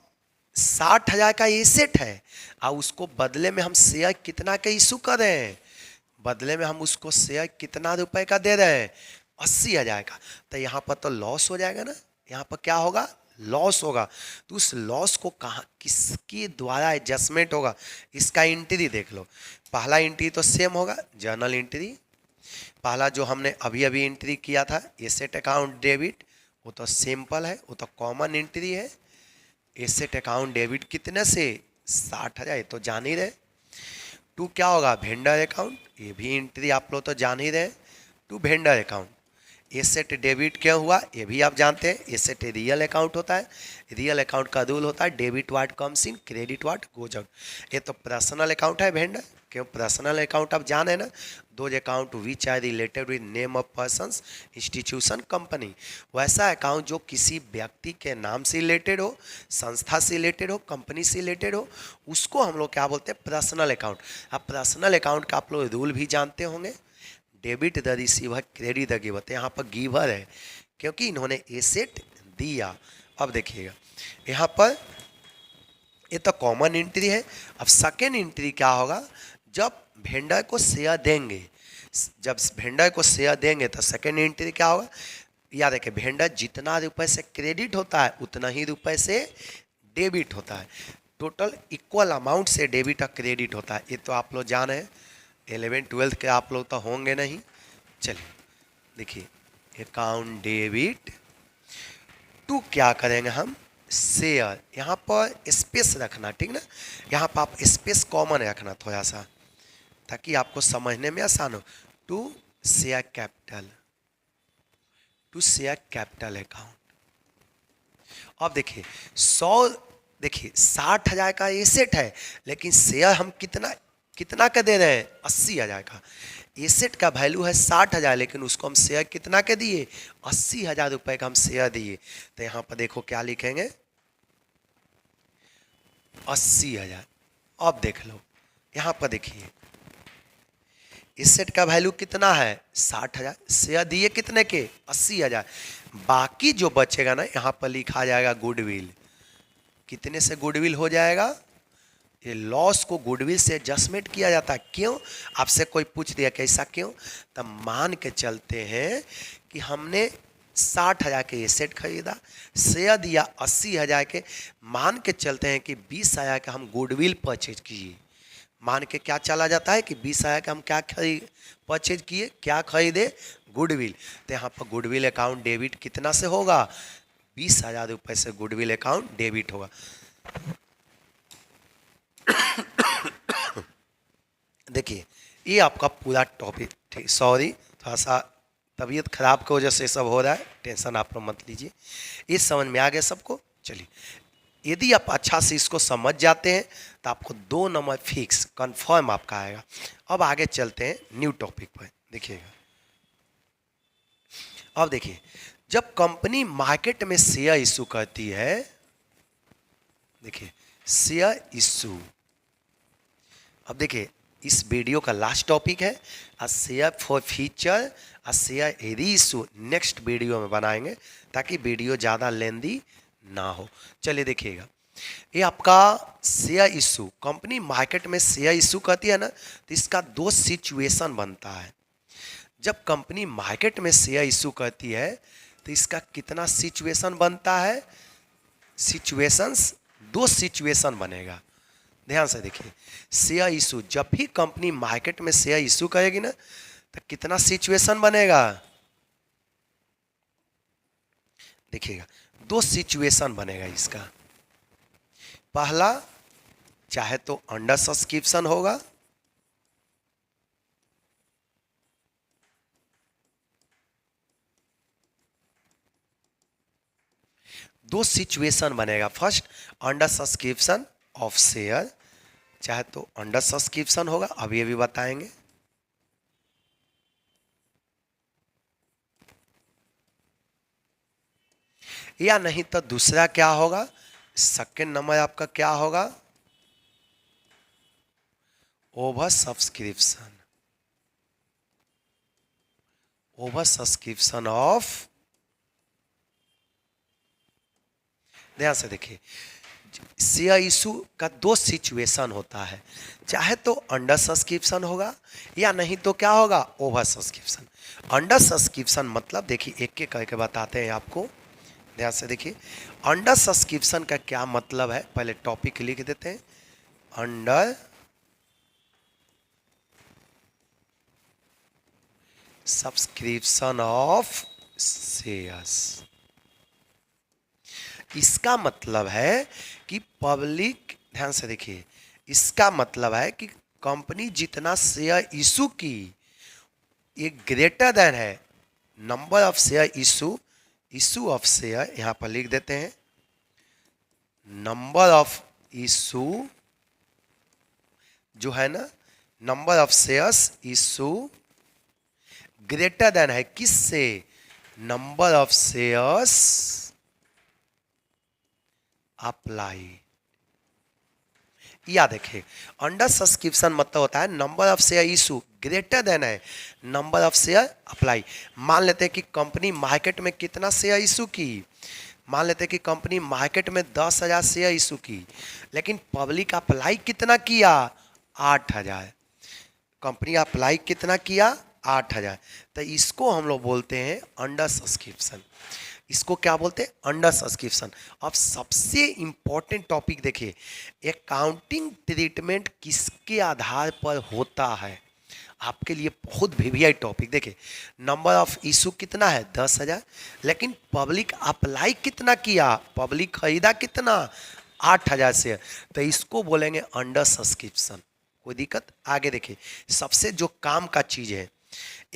[SPEAKER 1] 60,000 का एसेट है और उसको बदले में हम शेयर कितना का इशू कर रहे हैं, बदले में हम उसको शेयर कितना रुपए का दे रहे हैं, 80,000 का। तो यहाँ पर तो लॉस हो जाएगा ना, यहाँ पर क्या होगा, लॉस होगा। तो उस लॉस को कहाँ, किसके द्वारा एडजस्टमेंट होगा, इसका एंट्री देख लो। पहला एंट्री तो सेम होगा, जर्नल एंट्री। पहला जो हमने अभी अभी एंट्री किया था एसेट अकाउंट डेबिट, वो तो सिंपल है, वो तो कॉमन एंट्री है। एसेट अकाउंट डेबिट कितने से, 60,000, ये तो जान ही रहे। 2 क्या होगा, वेंडर अकाउंट, ये भी एंट्री आप लोग तो जान ही रहे, to vendor account. Asset debit क्या हुआ, ये भी आप जानते हैं, एसेट रियल अकाउंट होता है। रियल अकाउंट का रूल होता है debit what comes in, credit what goes out. ये तो पर्सनल अकाउंट है वेंडर, क्यों पर्सनल अकाउंट आप जाने ना, those account which are related with name of persons, institution, company. वैसा अकाउंट जो किसी व्यक्ति के नाम से रिलेटेड हो, संस्था से रिलेटेड हो, कंपनी से रिलेटेड हो, उसको हम लोग क्या बोलते हैं, पर्सनल अकाउंट। अब पर्सनल अकाउंट का आप लोग रूल भी जानते होंगे, debit the receiver, credit the giver. तो यहाँ पर गिवर है क्योंकि इन्होंने एसेट दिया। अब देखिएगा यहाँ पर ये तो कॉमन एंट्री है। अब सेकेंड एंट्री क्या होगा, जब वेंडर को शेयर देंगे, जब वेंडर को शेयर देंगे तो सेकेंड एंट्री क्या होगा, याद रखें, वेंडर जितना रुपए से क्रेडिट होता है उतना ही रुपए से डेबिट होता है। टोटल इक्वल अमाउंट से डेबिट और क्रेडिट होता है। ये तो आप लोग जान हैं, 11th 12th के आप लोग तो होंगे नहीं। चलिए देखिए, अकाउंट डेबिट टू क्या करेंगे हम, शेयर। यहाँ पर स्पेस रखना, ठीक ना, यहाँ पर आप स्पेस कॉमन रखना थोड़ा सा, ताकि आपको समझने में आसान हो। To share capital, to share capital account. अब देखिए 60,000 का एसेट है, लेकिन शेयर हम कितना का दे रहे हैं, 80,000 का। एसेट का वैल्यू है 60,000, लेकिन उसको हम शेयर कितना के दिए, 80,000 रुपए का हम शेयर दिए। तो यहाँ पर देखो क्या लिखेंगे, 80,000। अब देख लो यहाँ पर देखिए, एसेट का वैल्यू कितना है, 60,000, शेयर दिए कितने के, 80,000। बाकी जो बचेगा ना, यहाँ पर लिखा जाएगा गुडविल। कितने से गुडविल हो जाएगा, ये लॉस को गुडविल से एडजस्टमेंट किया जाता है। क्यों, आपसे कोई पूछ दिया कि ऐसा क्यों, तब मान के चलते हैं कि हमने 60,000 के एसेट खरीदा, शेयर दिया 80,000 के, मान के चलते हैं कि 20,000 का हम गुडविल परचेज किए। मान के क्या चला जाता है कि 20,000 का हम क्या परचेज किए, क्या खरीदे, गुडविल। तो यहाँ पर गुडविल अकाउंट डेबिट कितना से होगा, 20,000 रुपये से गुडविल अकाउंट डेबिट होगा। देखिए ये आपका पूरा टॉपिक, ठीक, सॉरी थोड़ा सा तबीयत खराब की वजह से सब हो रहा है, टेंशन आप लोग मत लीजिए। ये समझ में आ गया सबको। चलिए यदि आप अच्छा से इसको समझ जाते हैं तो आपको 2 नंबर फिक्स कंफर्म आपका आएगा। अब आगे चलते हैं न्यू टॉपिक पर। देखिएगा, अब देखिए, जब कंपनी मार्केट में शेयर इशू करती है, देखिए शेयर इशू, अब देखिए इस वीडियो का लास्ट टॉपिक है a share for future a share री इशू, नेक्स्ट वीडियो में बनाएंगे ताकि वीडियो ज़्यादा लेंदी ना हो। चलिए देखिएगा, ये आपका शेयर इशू, कंपनी मार्केट में शेयर इशू करती है ना, तो इसका 2 सिचुएशन बनता है। जब कंपनी मार्केट में शेयर इशू करती है तो इसका कितना सिचुएशन बनता है? सिचुएशंस, 2 सिचुएशन बनेगा। ध्यान से देखिए, शेयर इशू, जब भी कंपनी मार्केट में शेयर इशू करेगी ना तो कितना सिचुएशन बनेगा? देखिएगा 2 सिचुएशन बनेगा इसका। पहला, चाहे तो अंडर सब्सक्रिप्शन होगा, दो सिचुएशन बनेगा। First, under subscription of share, चाहे तो अंडर सब्सक्रिप्शन होगा, अब ये भी बताएंगे। या नहीं तो दूसरा क्या होगा, सेकेंड नंबर आपका क्या होगा? Over subscription, over subscription of, ध्यान से देखिए, शेयर इशू का 2 सिचुएशन होता है, चाहे तो अंडर सब्सक्रिप्शन होगा या नहीं तो क्या होगा, ओवर सब्सक्रिप्शन। अंडर सब्सक्रिप्शन मतलब देखिए एक एक करके बताते हैं आपको, ध्यान से देखिए। अंडर सब्सक्रिप्शन का क्या मतलब है, पहले टॉपिक लिख देते हैं। अंडर सब्सक्रिप्शन ऑफ शेयर्स, इसका मतलब है कि पब्लिक, ध्यान से देखिए, इसका मतलब है कि कंपनी जितना शेयर इशू की ये ग्रेटर देन है number of share issue, issue of share यहां पर लिख देते हैं, नंबर ऑफ इशू जो है ना, number of shares issue greater than है किससे, नंबर ऑफ शेयर्स अप्लाई। या देखिए, अंडर सब्सक्रिप्शन मतलब होता है number of share issue greater than है नंबर ऑफ शेयर अप्लाई। मान लेते हैं कि कंपनी मार्केट में कितना शेयर इशू की, मान लेते हैं कि कंपनी मार्केट में 10,000 शेयर इशू की, लेकिन पब्लिक अप्लाई कितना किया, 8,000। कंपनी अप्लाई कितना किया, 8,000। तो इसको हम लोग बोलते हैं अंडर सब्सक्रिप्शन। इसको क्या बोलते हैं, अंडर सब्सक्रिप्शन। अब सबसे इंपॉर्टेंट टॉपिक देखिए, अकाउंटिंग ट्रीटमेंट किसके आधार पर होता है, आपके लिए बहुत वीवीआई टॉपिक। देखिए, नंबर ऑफ इशू कितना है, 10,000, लेकिन पब्लिक अप्लाई कितना किया, पब्लिक खरीदा कितना, 8,000 शेयर, तो इसको बोलेंगे अंडर सब्सक्रिप्शन। कोई दिक्कत? आगे देखिए, सबसे जो काम का चीज है,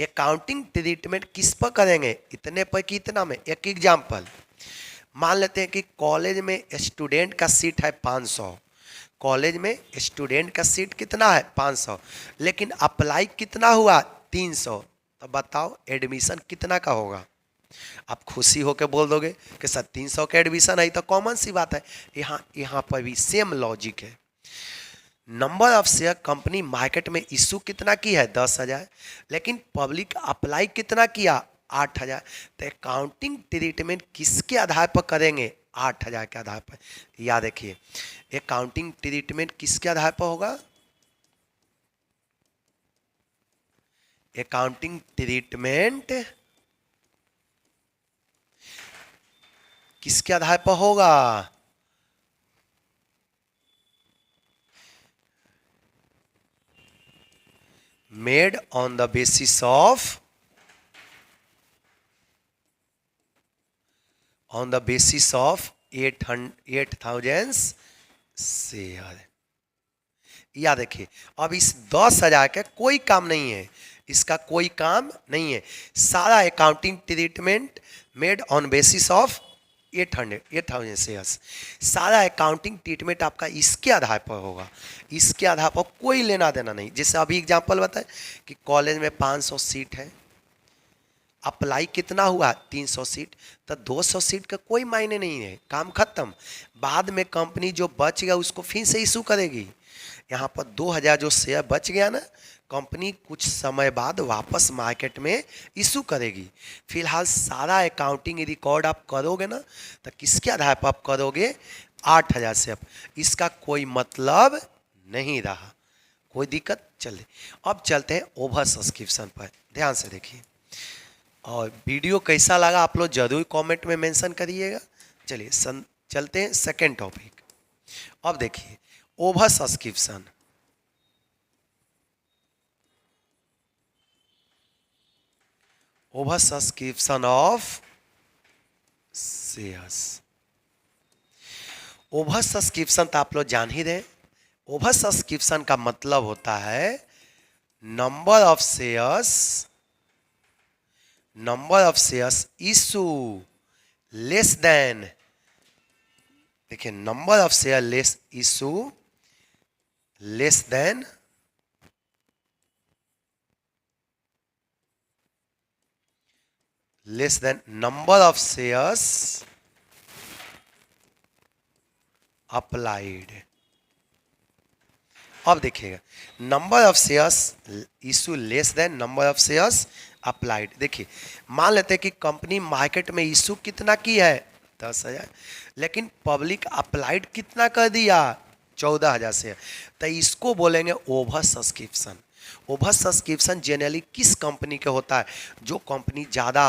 [SPEAKER 1] अकाउंटिंग ट्रीटमेंट किस पर करेंगे, इतने पर कि इतना में। एक एग्जांपल मान लेते हैं कि कॉलेज में स्टूडेंट का सीट है 500, कॉलेज में स्टूडेंट का सीट कितना है, 500, लेकिन अप्लाई कितना हुआ, 300। तो बताओ एडमिशन कितना का होगा? आप खुशी होकर बोल दोगे कि सर 300 का एडमिशन है, तो कॉमन सी बात है। यहाँ पर भी सेम लॉजिक है। Number of share company market में इशू कितना की है, 10,000, लेकिन पब्लिक अप्लाई कितना किया, 8,000। तो अकाउंटिंग ट्रीटमेंट किसके आधार पर करेंगे, 8,000 के आधार पर। याद रखिए, अकाउंटिंग ट्रीटमेंट किसके आधार पर होगा, अकाउंटिंग ट्रीटमेंट किसके आधार पर होगा, made on the basis of, on the basis of 8,000 share. या देखिए, अब इस 10,000 का कोई काम नहीं है, इसका कोई काम नहीं है, सारा accounting treatment made on basis of 8,000 shares. सारा अकाउंटिंग ट्रीटमेंट आपका इसके आधार पर होगा, इसके आधार पर कोई लेना देना नहीं। जैसे अभी एग्जांपल बताएं कि कॉलेज में 500 सीट है, अप्लाई कितना हुआ 300 सीट, तो 200 सीट का कोई मायने नहीं है, काम खत्म। बाद में कंपनी जो बच गया उसको फिर से इशू करेगी। यहाँ पर 2000 जो शेयर बच गया ना, कंपनी कुछ समय बाद वापस मार्केट में इशू करेगी। फिलहाल सारा अकाउंटिंग रिकॉर्ड आप करोगे ना, तो किसके आधार पर आप करोगे, 8000 शेयर। इसका कोई मतलब नहीं रहा, कोई दिक्कत। चले अब चलते हैं ओवर सब्सक्रिप्शन पर, ध्यान से देखिए। और वीडियो कैसा लगा आप लोग जरूर कमेंट में मेंशन करिएगा। चलिए चलते हैं सेकेंड टॉपिक। अब देखिए over subscription. Over subscription of shares. Over subscription तो आप लोग जान ही रहे। ओवर सब्सक्रिप्शन का मतलब होता है number of shares issue less than, देखिए number of share less issue less than number of shares applied. अब देखिएगा number of shares issue less than number of shares applied. देखिए मान लेते हैं कि कंपनी मार्केट में इशू कितना की है 10,000, लेकिन पब्लिक अप्लाइड कितना कर दिया 14,000 शेयर, तो इसको बोलेंगे over subscription. Over subscription generally किस कंपनी के होता है, जो कंपनी ज़्यादा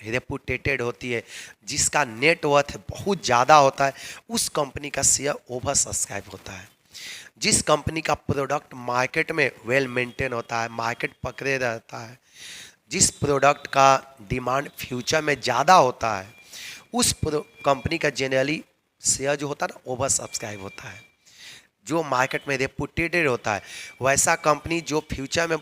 [SPEAKER 1] रेपुटेटेड होती है, जिसका नेटवर्थ बहुत ज़्यादा होता है, उस कंपनी का शेयर ओवर सब्सक्राइब होता है। जिस कंपनी का प्रोडक्ट मार्केट में वेल मेंटेन होता है, मार्केट पकड़े रहता है, जिस प्रोडक्ट का डिमांड फ्यूचर में ज़्यादा होता है, उस कंपनी का जनरली शेयर जो होता है ना ओवर सब्सक्राइब होता है। जो मार्केट में रेपुटेटेड होता है, वैसा कंपनी जो फ्यूचर में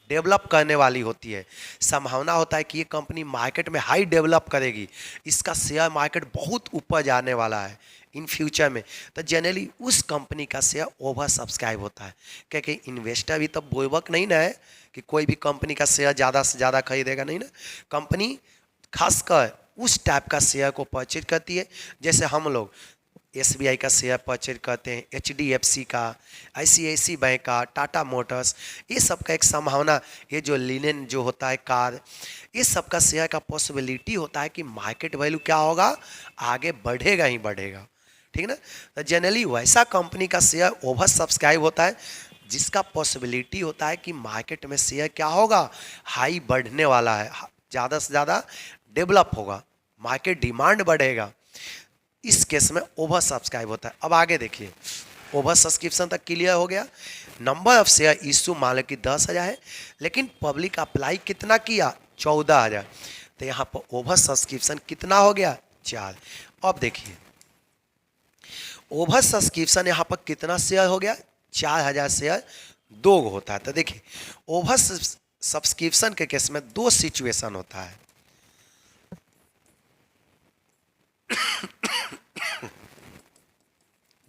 [SPEAKER 1] डेवलप करने वाली होती है, संभावना होता है कि ये कंपनी मार्केट में हाई डेवलप करेगी, इसका शेयर मार्केट बहुत ऊपर जाने वाला है इन फ्यूचर में, तो जनरली उस कंपनी का शेयर ओवर सब्सक्राइब होता है। क्योंकि इन्वेस्टर भी तो बोलवक नहीं ना है कि कोई भी कंपनी का शेयर ज़्यादा से ज़्यादा खरीदेगा नहीं ना। कंपनी खासकर उस टाइप का शेयर को परचेज करती है, जैसे हम लोग SBI का शेयर परचेज करते हैं, HDFC का, ICICI बैंक का, टाटा मोटर्स, ये सब का एक संभावना, ये जो लिनेन जो होता है कार, ये सब का शेयर का पॉसिबिलिटी होता है कि मार्केट वैल्यू क्या होगा, आगे बढ़ेगा ही बढ़ेगा, ठीक ना। तो जनरली वैसा कंपनी का शेयर ओवर सब्सक्राइब होता है, जिसका पॉसिबिलिटी होता है कि मार्केट में शेयर क्या होगा, हाई बढ़ने वाला है, ज़्यादा से ज़्यादा डेवलप होगा, मार्केट डिमांड बढ़ेगा, इस केस में ओवर सब्सक्राइब होता है। अब आगे देखिए, ओवर सब्सक्रिप्शन तक क्लियर हो गया। नंबर ऑफ शेयर इशू मान लो कि 10,000 है, लेकिन पब्लिक अप्लाई कितना किया 14,000, तो यहाँ पर ओवर सब्सक्रिप्शन कितना हो गया 4। अब देखिए ओवर सब्सक्रिप्शन यहाँ पर कितना शेयर हो गया 4,000 शेयर, 2 होता है। तो देखिए ओवर सब्सक्रिप्शन के केस में 2 सिचुएशन होता है।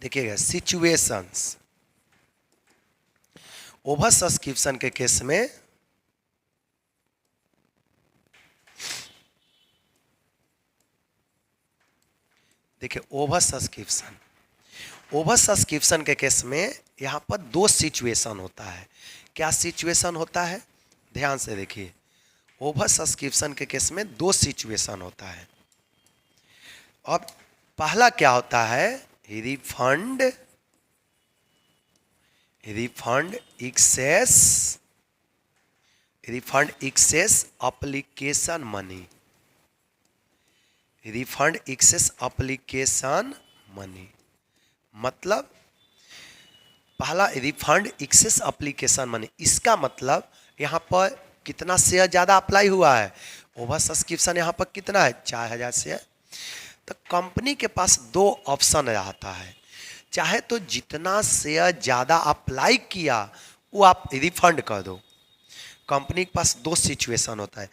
[SPEAKER 1] देखिएगा सिचुएशंस, ओवर सब्सक्रिप्शन के केस में देखिए ओवर सब्सक्रिप्शन के केस में यहाँ पर 2 सिचुएशन होता है। क्या सिचुएशन होता है, ध्यान से देखिए। ओवर सब्सक्रिप्शन के केस में 2 सिचुएशन होता है। अब पहला क्या होता है, refund excess application money. Refund excess application money मतलब पहला रिफंड एक्सेस एप्लीकेशन मनी, इसका मतलब यहाँ पर कितना शेयर ज़्यादा अप्लाई हुआ है, ओवर सब्सक्रिप्शन यहाँ पर कितना है 4,000 शेयर। तो कंपनी के पास 2 ऑप्शन रहता है, चाहे तो जितना शेयर ज़्यादा अप्लाई किया वो आप रिफंड कर दो। कंपनी के पास 2 सिचुएशन होता है।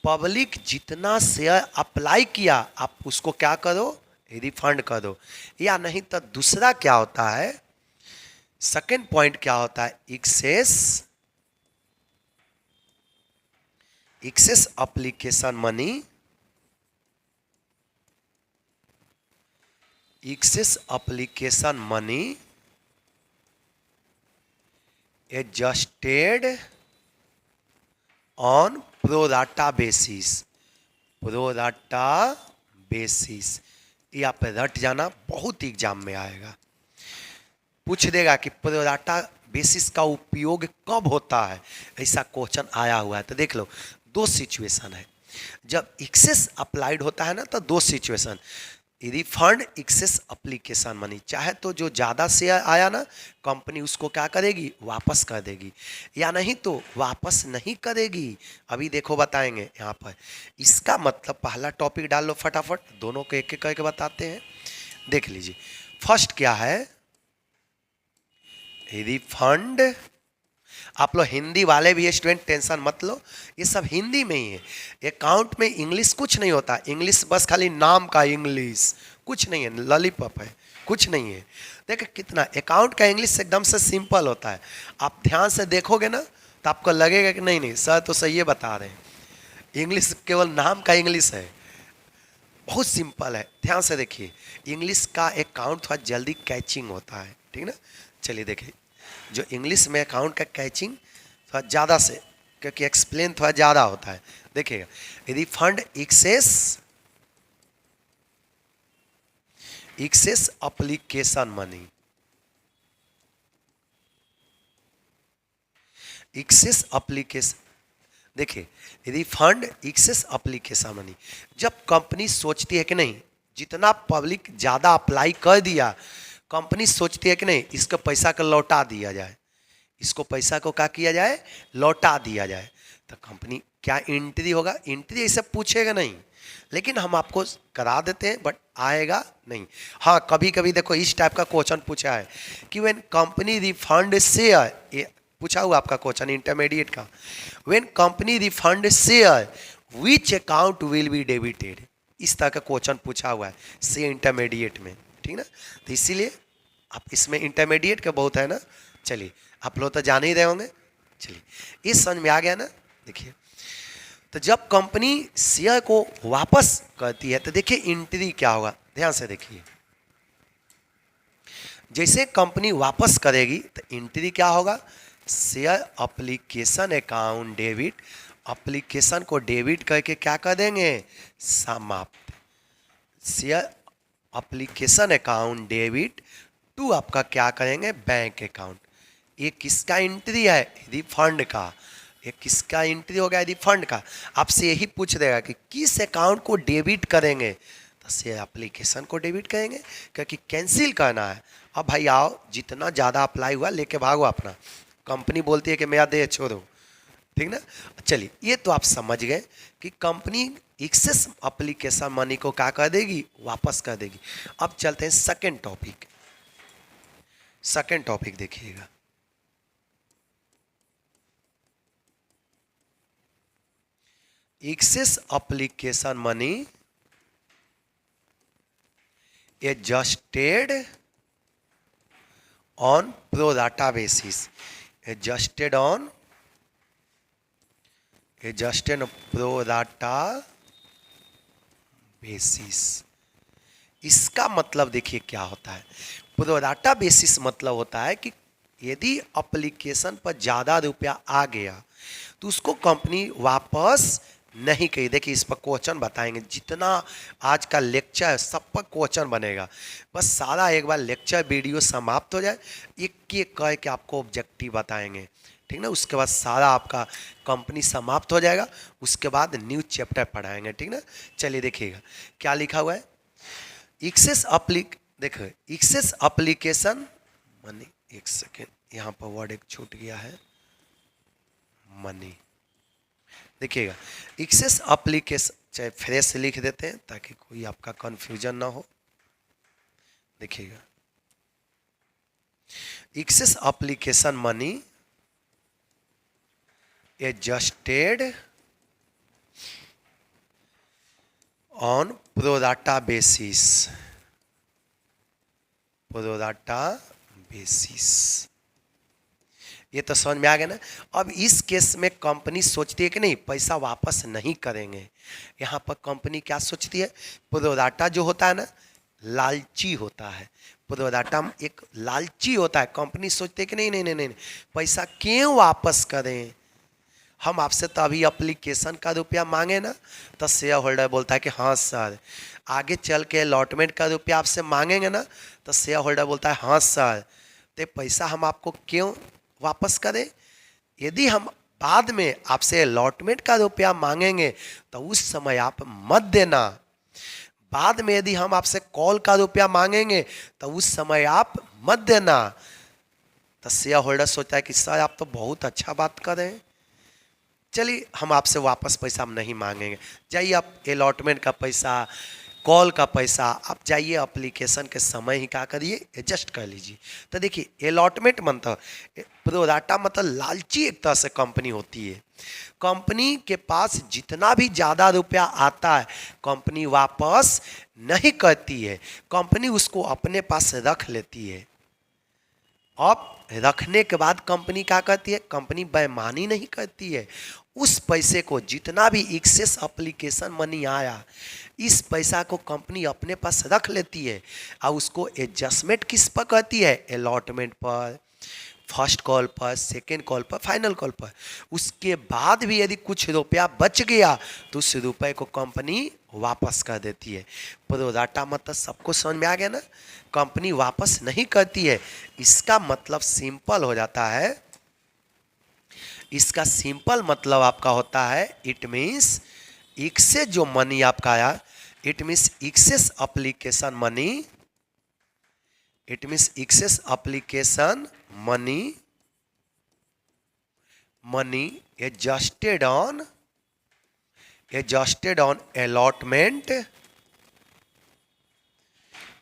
[SPEAKER 1] पब्लिक जितना शेयर अप्लाई किया आप उसको क्या करो, रिफंड कर दो। या नहीं तो दूसरा क्या होता है, सेकेंड पॉइंट क्या होता है, excess application money, excess application money adjusted on pro rata basis, pro rata basis. ये आप रट जाना, बहुत एग्जाम में आएगा, पूछ देगा कि प्रोराटा बेसिस का उपयोग कब होता है, ऐसा क्वेश्चन आया हुआ है। तो देख लो, दो सिचुएशन है, जब एक्सेस अप्लाइड होता है ना तो दो situation, refund excess application money, चाहे तो जो ज़्यादा शेयर आया ना कंपनी उसको क्या करेगी, वापस कर देगी, या नहीं तो वापस नहीं करेगी। अभी देखो बताएंगे यहाँ पर। इसका मतलब पहला टॉपिक डाल लो फटाफट, दोनों को एक एक करके बताते हैं। देख लीजिए, फर्स्ट क्या है, रिफंड। आप लोग हिंदी वाले भी स्टूडेंट टेंशन मत लो, ये सब हिंदी में ही है। अकाउंट में इंग्लिश कुछ नहीं होता, इंग्लिश बस खाली नाम का इंग्लिश, कुछ नहीं है, लॉलीपॉप है, कुछ नहीं है। देखो कितना अकाउंट का इंग्लिश एकदम से सिंपल होता है, आप ध्यान से देखोगे ना तो आपको लगेगा कि नहीं नहीं सर तो सही है बता रहे हैं, इंग्लिश केवल नाम का इंग्लिश है, बहुत सिंपल है। ध्यान से देखिए, इंग्लिश का अकाउंट थोड़ा जल्दी कैचिंग होता है, ठीक ना। चलिए देखिए, जो इंग्लिश में अकाउंट का कैचिंग थोड़ा ज़्यादा से, क्योंकि एक्सप्लेन थोड़ा ज़्यादा होता है। देखिएगा, refund excess application money, excess application, देखिए रिफंड एक्सेस एप्लीकेशन मनी, जब कंपनी सोचती है कि नहीं जितना पब्लिक ज़्यादा अप्लाई कर दिया, कंपनी सोचती है कि नहीं इसको पैसा को लौटा दिया जाए, इसको पैसा को क्या किया जाए, लौटा दिया जाए। तो कंपनी क्या एंट्री होगा, एंट्री ऐसे पूछेगा नहीं, लेकिन हम आपको करा देते हैं बट आएगा नहीं। हाँ कभी कभी देखो इस टाइप का क्वेश्चन पूछा है कि व्हेन कंपनी रिफंड शेयर, ये पूछा हुआ आपका क्वेश्चन इंटरमीडिएट का, when company refund share which account will be debited, इस तरह का क्वेश्चन पूछा हुआ है सी इंटरमीडिएट में, ठीक ना। तो इसीलिए आप इसमें इंटरमीडिएट का बहुत है ना। चलिए आप लोग तो जान ही रहे होंगे, चलिए ये समझ में आ गया ना। देखिए, तो जब कंपनी शेयर को वापस करती है तो देखिए एंट्री क्या होगा, ध्यान से देखिए, जैसे कंपनी वापस करेगी तो एंट्री क्या होगा, share application account debit, application को डेबिट करके क्या कर देंगे, समाप्त। Share application account debit to आपका क्या करेंगे, बैंक अकाउंट। ये किसका एंट्री है, रिफंड का। ये किसका एंट्री हो गया, रिफंड का। आपसे यही पूछ देगा कि किस अकाउंट को डेबिट करेंगे, तो शेयर एप्लीकेशन को डेबिट करेंगे, क्योंकि कैंसिल करना है। अब भाई आओ, जितना ज़्यादा अप्लाई हुआ लेके भागो अपना, कंपनी बोलती है कि मेरा दे छोड़ो, ठीक ना। चलिए ये तो आप समझ गए कि कंपनी एक्सेस एप्लीकेशन मनी को क्या कर देगी, वापस कर देगी। अब चलते हैं सेकेंड टॉपिक, सेकेंड टॉपिक देखिएगा, excess application money adjusted on pro rata basis, adjusted pro rata basis. इसका मतलब देखिए क्या होता है, प्रोराटा बेसिस मतलब होता है कि यदि एप्लीकेशन पर ज़्यादा रुपया आ गया तो उसको कंपनी वापस नहीं कही। देखिए इस पर क्वेश्चन बताएंगे, जितना आज का लेक्चर है सब पर क्वेश्चन बनेगा, बस सारा एक बार लेक्चर वीडियो समाप्त हो जाए, एक एक कह के आपको ऑब्जेक्टिव बताएंगे, ठीक ना। उसके बाद सारा आपका कंपनी समाप्त हो जाएगा, उसके बाद न्यू चैप्टर पढ़ाएंगे, ठीक ना। चलिए देखिएगा क्या लिखा हुआ है, देखो एक्सेस एप्लीकेशन मनी, एक सेकेंड यहाँ पर वर्ड एक छूट गया है, मनी। देखिएगा एक्सेस एप्लीकेशन, चाहे फ्रेश लिख देते हैं ताकि कोई आपका कंफ्यूजन ना हो। देखिएगा excess application money adjusted on pro rata basis, pro rata basis. ये तो समझ में आ गया ना। अब इस केस में कंपनी सोचती है कि नहीं पैसा वापस नहीं करेंगे। यहाँ पर कंपनी क्या सोचती है, प्रोराटा जो होता है ना लालची होता है, प्रोराटा एक लालची होता है। कंपनी सोचती है कि नहीं नहीं नहीं नहीं पैसा क्यों वापस करें, हम आपसे तो अभी एप्लीकेशन का रुपया मांगे ना, तो शेयर होल्डर बोलता है कि हाँ सर। आगे चल के अलॉटमेंट का रुपया आपसे मांगेंगे ना, तो शेयर होल्डर बोलता है हाँ सर। तो पैसा हम आपको क्यों वापस करें। यदि हम बाद में आपसे अलॉटमेंट का रुपया मांगेंगे तो उस समय आप मत देना। बाद में यदि हम आपसे कॉल का रुपया मांगेंगे तो उस समय आप मत देना। तो शेयर होल्डर सोचता है कि सर आप तो बहुत अच्छा बात कर रहे हैं, चलिए हम आपसे वापस पैसा हम नहीं मांगेंगे, जाइए आप अलॉटमेंट का पैसा, कॉल का पैसा आप जाइए एप्लीकेशन के समय ही क्या करिए एडजस्ट कर लीजिए। तो देखिए अलॉटमेंट मतलब प्रोराटा मतलब लालची एक तरह से कंपनी होती है। कंपनी के पास जितना भी ज़्यादा रुपया आता है कंपनी वापस नहीं करती है, कंपनी उसको अपने पास रख लेती है। अब रखने के बाद कंपनी क्या करती है, कंपनी बेईमानी नहीं करती है। उस पैसे को जितना भी एक्सेस एप्लीकेशन मनी आया इस पैसा को कंपनी अपने पास रख लेती है और उसको एडजस्टमेंट किस पर करती है, अलॉटमेंट पर, फर्स्ट कॉल पर, सेकेंड कॉल पर, फाइनल कॉल पर। उसके बाद भी यदि कुछ रुपया बच गया तो उस रुपये को कंपनी वापस कर देती है। प्रोराटा मतलब सबको समझ में आ गया ना, कंपनी वापस नहीं करती है। इसका मतलब सिंपल हो जाता है, इसका सिंपल मतलब आपका होता है इट मीन्स एक्सेस जो मनी आपका आया, it means excess application money, it means excess application money, money adjusted on allotment,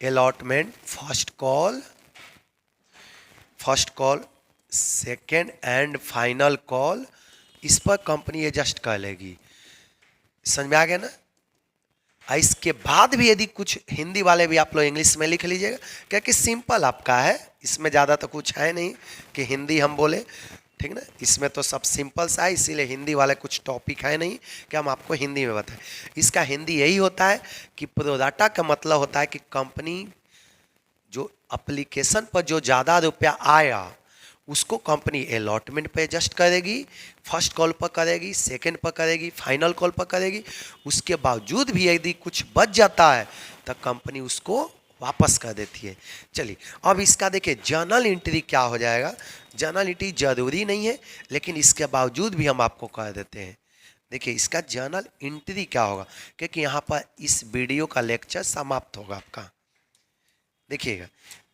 [SPEAKER 1] allotment first call, second and final call, इस पर कंपनी एडजस्ट कर लेगी। समझ में आ गया ना। इसके बाद भी यदि कुछ, हिंदी वाले भी आप लोग इंग्लिश में लिख लीजिएगा क्योंकि सिंपल आपका है, इसमें ज़्यादा तो कुछ है नहीं कि हिंदी हम बोले, ठीक ना। इसमें तो सब सिंपल सा है, इसीलिए हिंदी वाले कुछ टॉपिक है नहीं कि हम आपको हिंदी में बताएं। इसका हिंदी यही होता है कि प्रोराटा का मतलब होता है कि कंपनी जो एप्लीकेशन पर जो ज़्यादा रुपया आया उसको कंपनी अलॉटमेंट पे एडजस्ट करेगी, फर्स्ट कॉल पर करेगी, सेकंड पर करेगी, फाइनल कॉल पर करेगी। उसके बावजूद भी यदि कुछ बच जाता है तो कंपनी उसको वापस कर देती है। चलिए अब इसका देखिए जर्नल एंट्री क्या हो जाएगा। जर्नल एंट्री जरूरी नहीं है लेकिन इसके बावजूद भी हम आपको कर देते हैं। देखिए इसका जर्नल एंट्री क्या होगा, क्योंकि यहाँ पर इस वीडियो का लेक्चर समाप्त होगा आपका। देखिएगा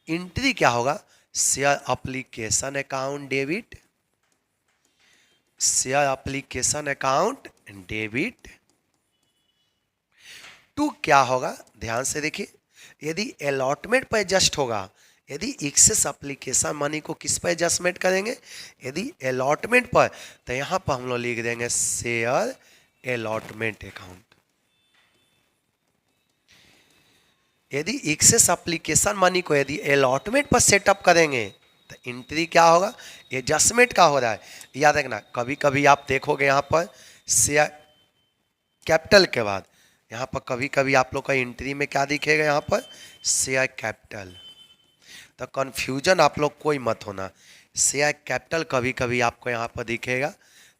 [SPEAKER 1] एंट्री क्या होगा, share application account debit, share application account debit to क्या होगा, ध्यान से देखिए। यदि अलॉटमेंट पर एडजस्ट होगा, यदि एक्सेस एप्लीकेशन मनी को किस पर एडजस्टमेंट करेंगे, यदि अलॉटमेंट पर, तो यहां पर हम लोग लिख देंगे शेयर अलॉटमेंट अकाउंट। यदि एक्सेस एप्लीकेशन मनी को यदि अलॉटमेंट पर सेटअप करेंगे तो एंट्री क्या होगा, एडजस्टमेंट का हो रहा है। याद रखना कभी कभी आप देखोगे यहाँ पर शेयर कैपिटल के बाद यहाँ पर कभी कभी आप लोग का एंट्री में क्या दिखेगा, यहाँ पर शेयर कैपिटल। तो कन्फ्यूजन आप लोग कोई मत होना, शेयर कैपिटल कभी कभी आपको यहाँ पर दिखेगा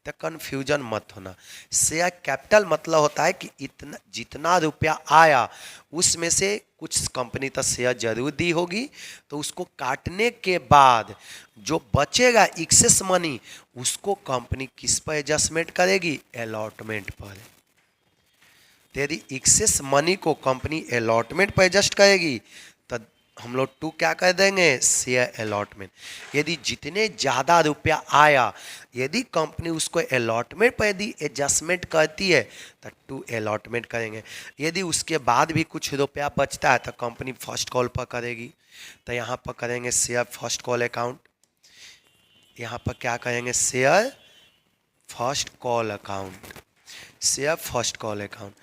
[SPEAKER 1] तो कन्फ्यूजन मत होना। शेयर कैपिटल मतलब होता है कि इतना जितना रुपया आया उसमें से कुछ कंपनी तो शेयर जरूर दी होगी, तो उसको काटने के बाद जो बचेगा एक्सेस मनी उसको कंपनी किस पर एडजस्टमेंट करेगी, अलॉटमेंट पर। तो यदि एक्सेस मनी को कंपनी अलॉटमेंट पर एडजस्ट करेगी तो हम लोग टू क्या कर देंगे, शेयर अलॉटमेंट। यदि जितने ज़्यादा रुपया आया यदि कंपनी उसको अलॉटमेंट पर यदि एडजस्टमेंट करती है तो टू अलॉटमेंट करेंगे। यदि उसके बाद भी कुछ रुपया बचता है तो कंपनी फर्स्ट कॉल पर करेगी, तो यहाँ पर करेंगे शेयर फर्स्ट कॉल अकाउंट, यहाँ पर क्या करेंगे share first call account. Share first call account.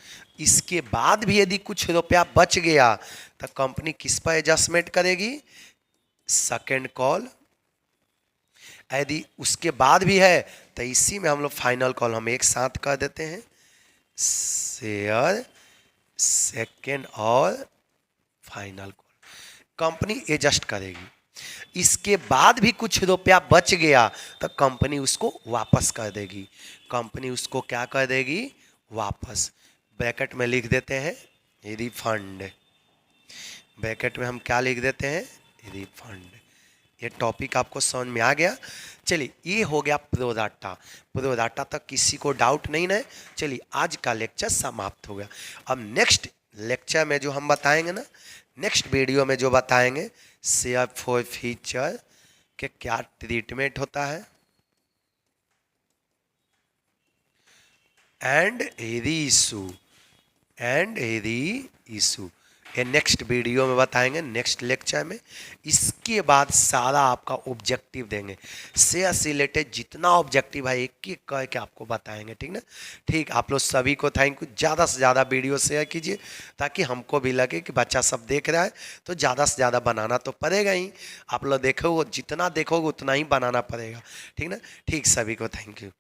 [SPEAKER 1] इसके बाद भी यदि कुछ रुपया बच गया तो कंपनी किस पर एडजस्टमेंट करेगी, सेकेंड कॉल। यदि उसके बाद भी है तो इसी में हम लोग फाइनल कॉल हम एक साथ कर देते हैं, शेयर सेकेंड और फाइनल कॉल। कंपनी एडजस्ट करेगी। इसके बाद भी कुछ रुपया बच गया तो कंपनी उसको वापस कर देगी। कंपनी उसको क्या कर देगी, वापस। ब्रैकेट में लिख देते हैं रिफंड। ब्रैकेट में हम क्या लिख देते हैं, रिफंड। ये टॉपिक आपको समझ में आ गया। चलिए ये हो गया प्रोडाटा। प्रोडाटा तक किसी को डाउट नहीं ना। चलिए आज का लेक्चर समाप्त हो गया। अब नेक्स्ट लेक्चर में जो हम बताएंगे ना, नेक्स्ट वीडियो में जो बताएंगे शेयर फॉर फ्यूचर के क्या ट्रीटमेंट होता है एंड रीइशू ये नेक्स्ट वीडियो में बताएंगे, नेक्स्ट लेक्चर में। इसके बाद सारा आपका ऑब्जेक्टिव देंगे, शेयर से रिलेटेड जितना ऑब्जेक्टिव है एक एक करके आपको बताएंगे, ठीक ना। ठीक, आप लोग सभी को थैंक यू। ज़्यादा से ज़्यादा वीडियो शेयर कीजिए ताकि हमको भी लगे कि बच्चा सब देख रहा है, तो ज़्यादा से ज़्यादा बनाना तो पड़ेगा ही। आप लोग देखोगे, जितना देखोगे उतना ही बनाना पड़ेगा, ठीक ना। ठीक, सभी को थैंक यू।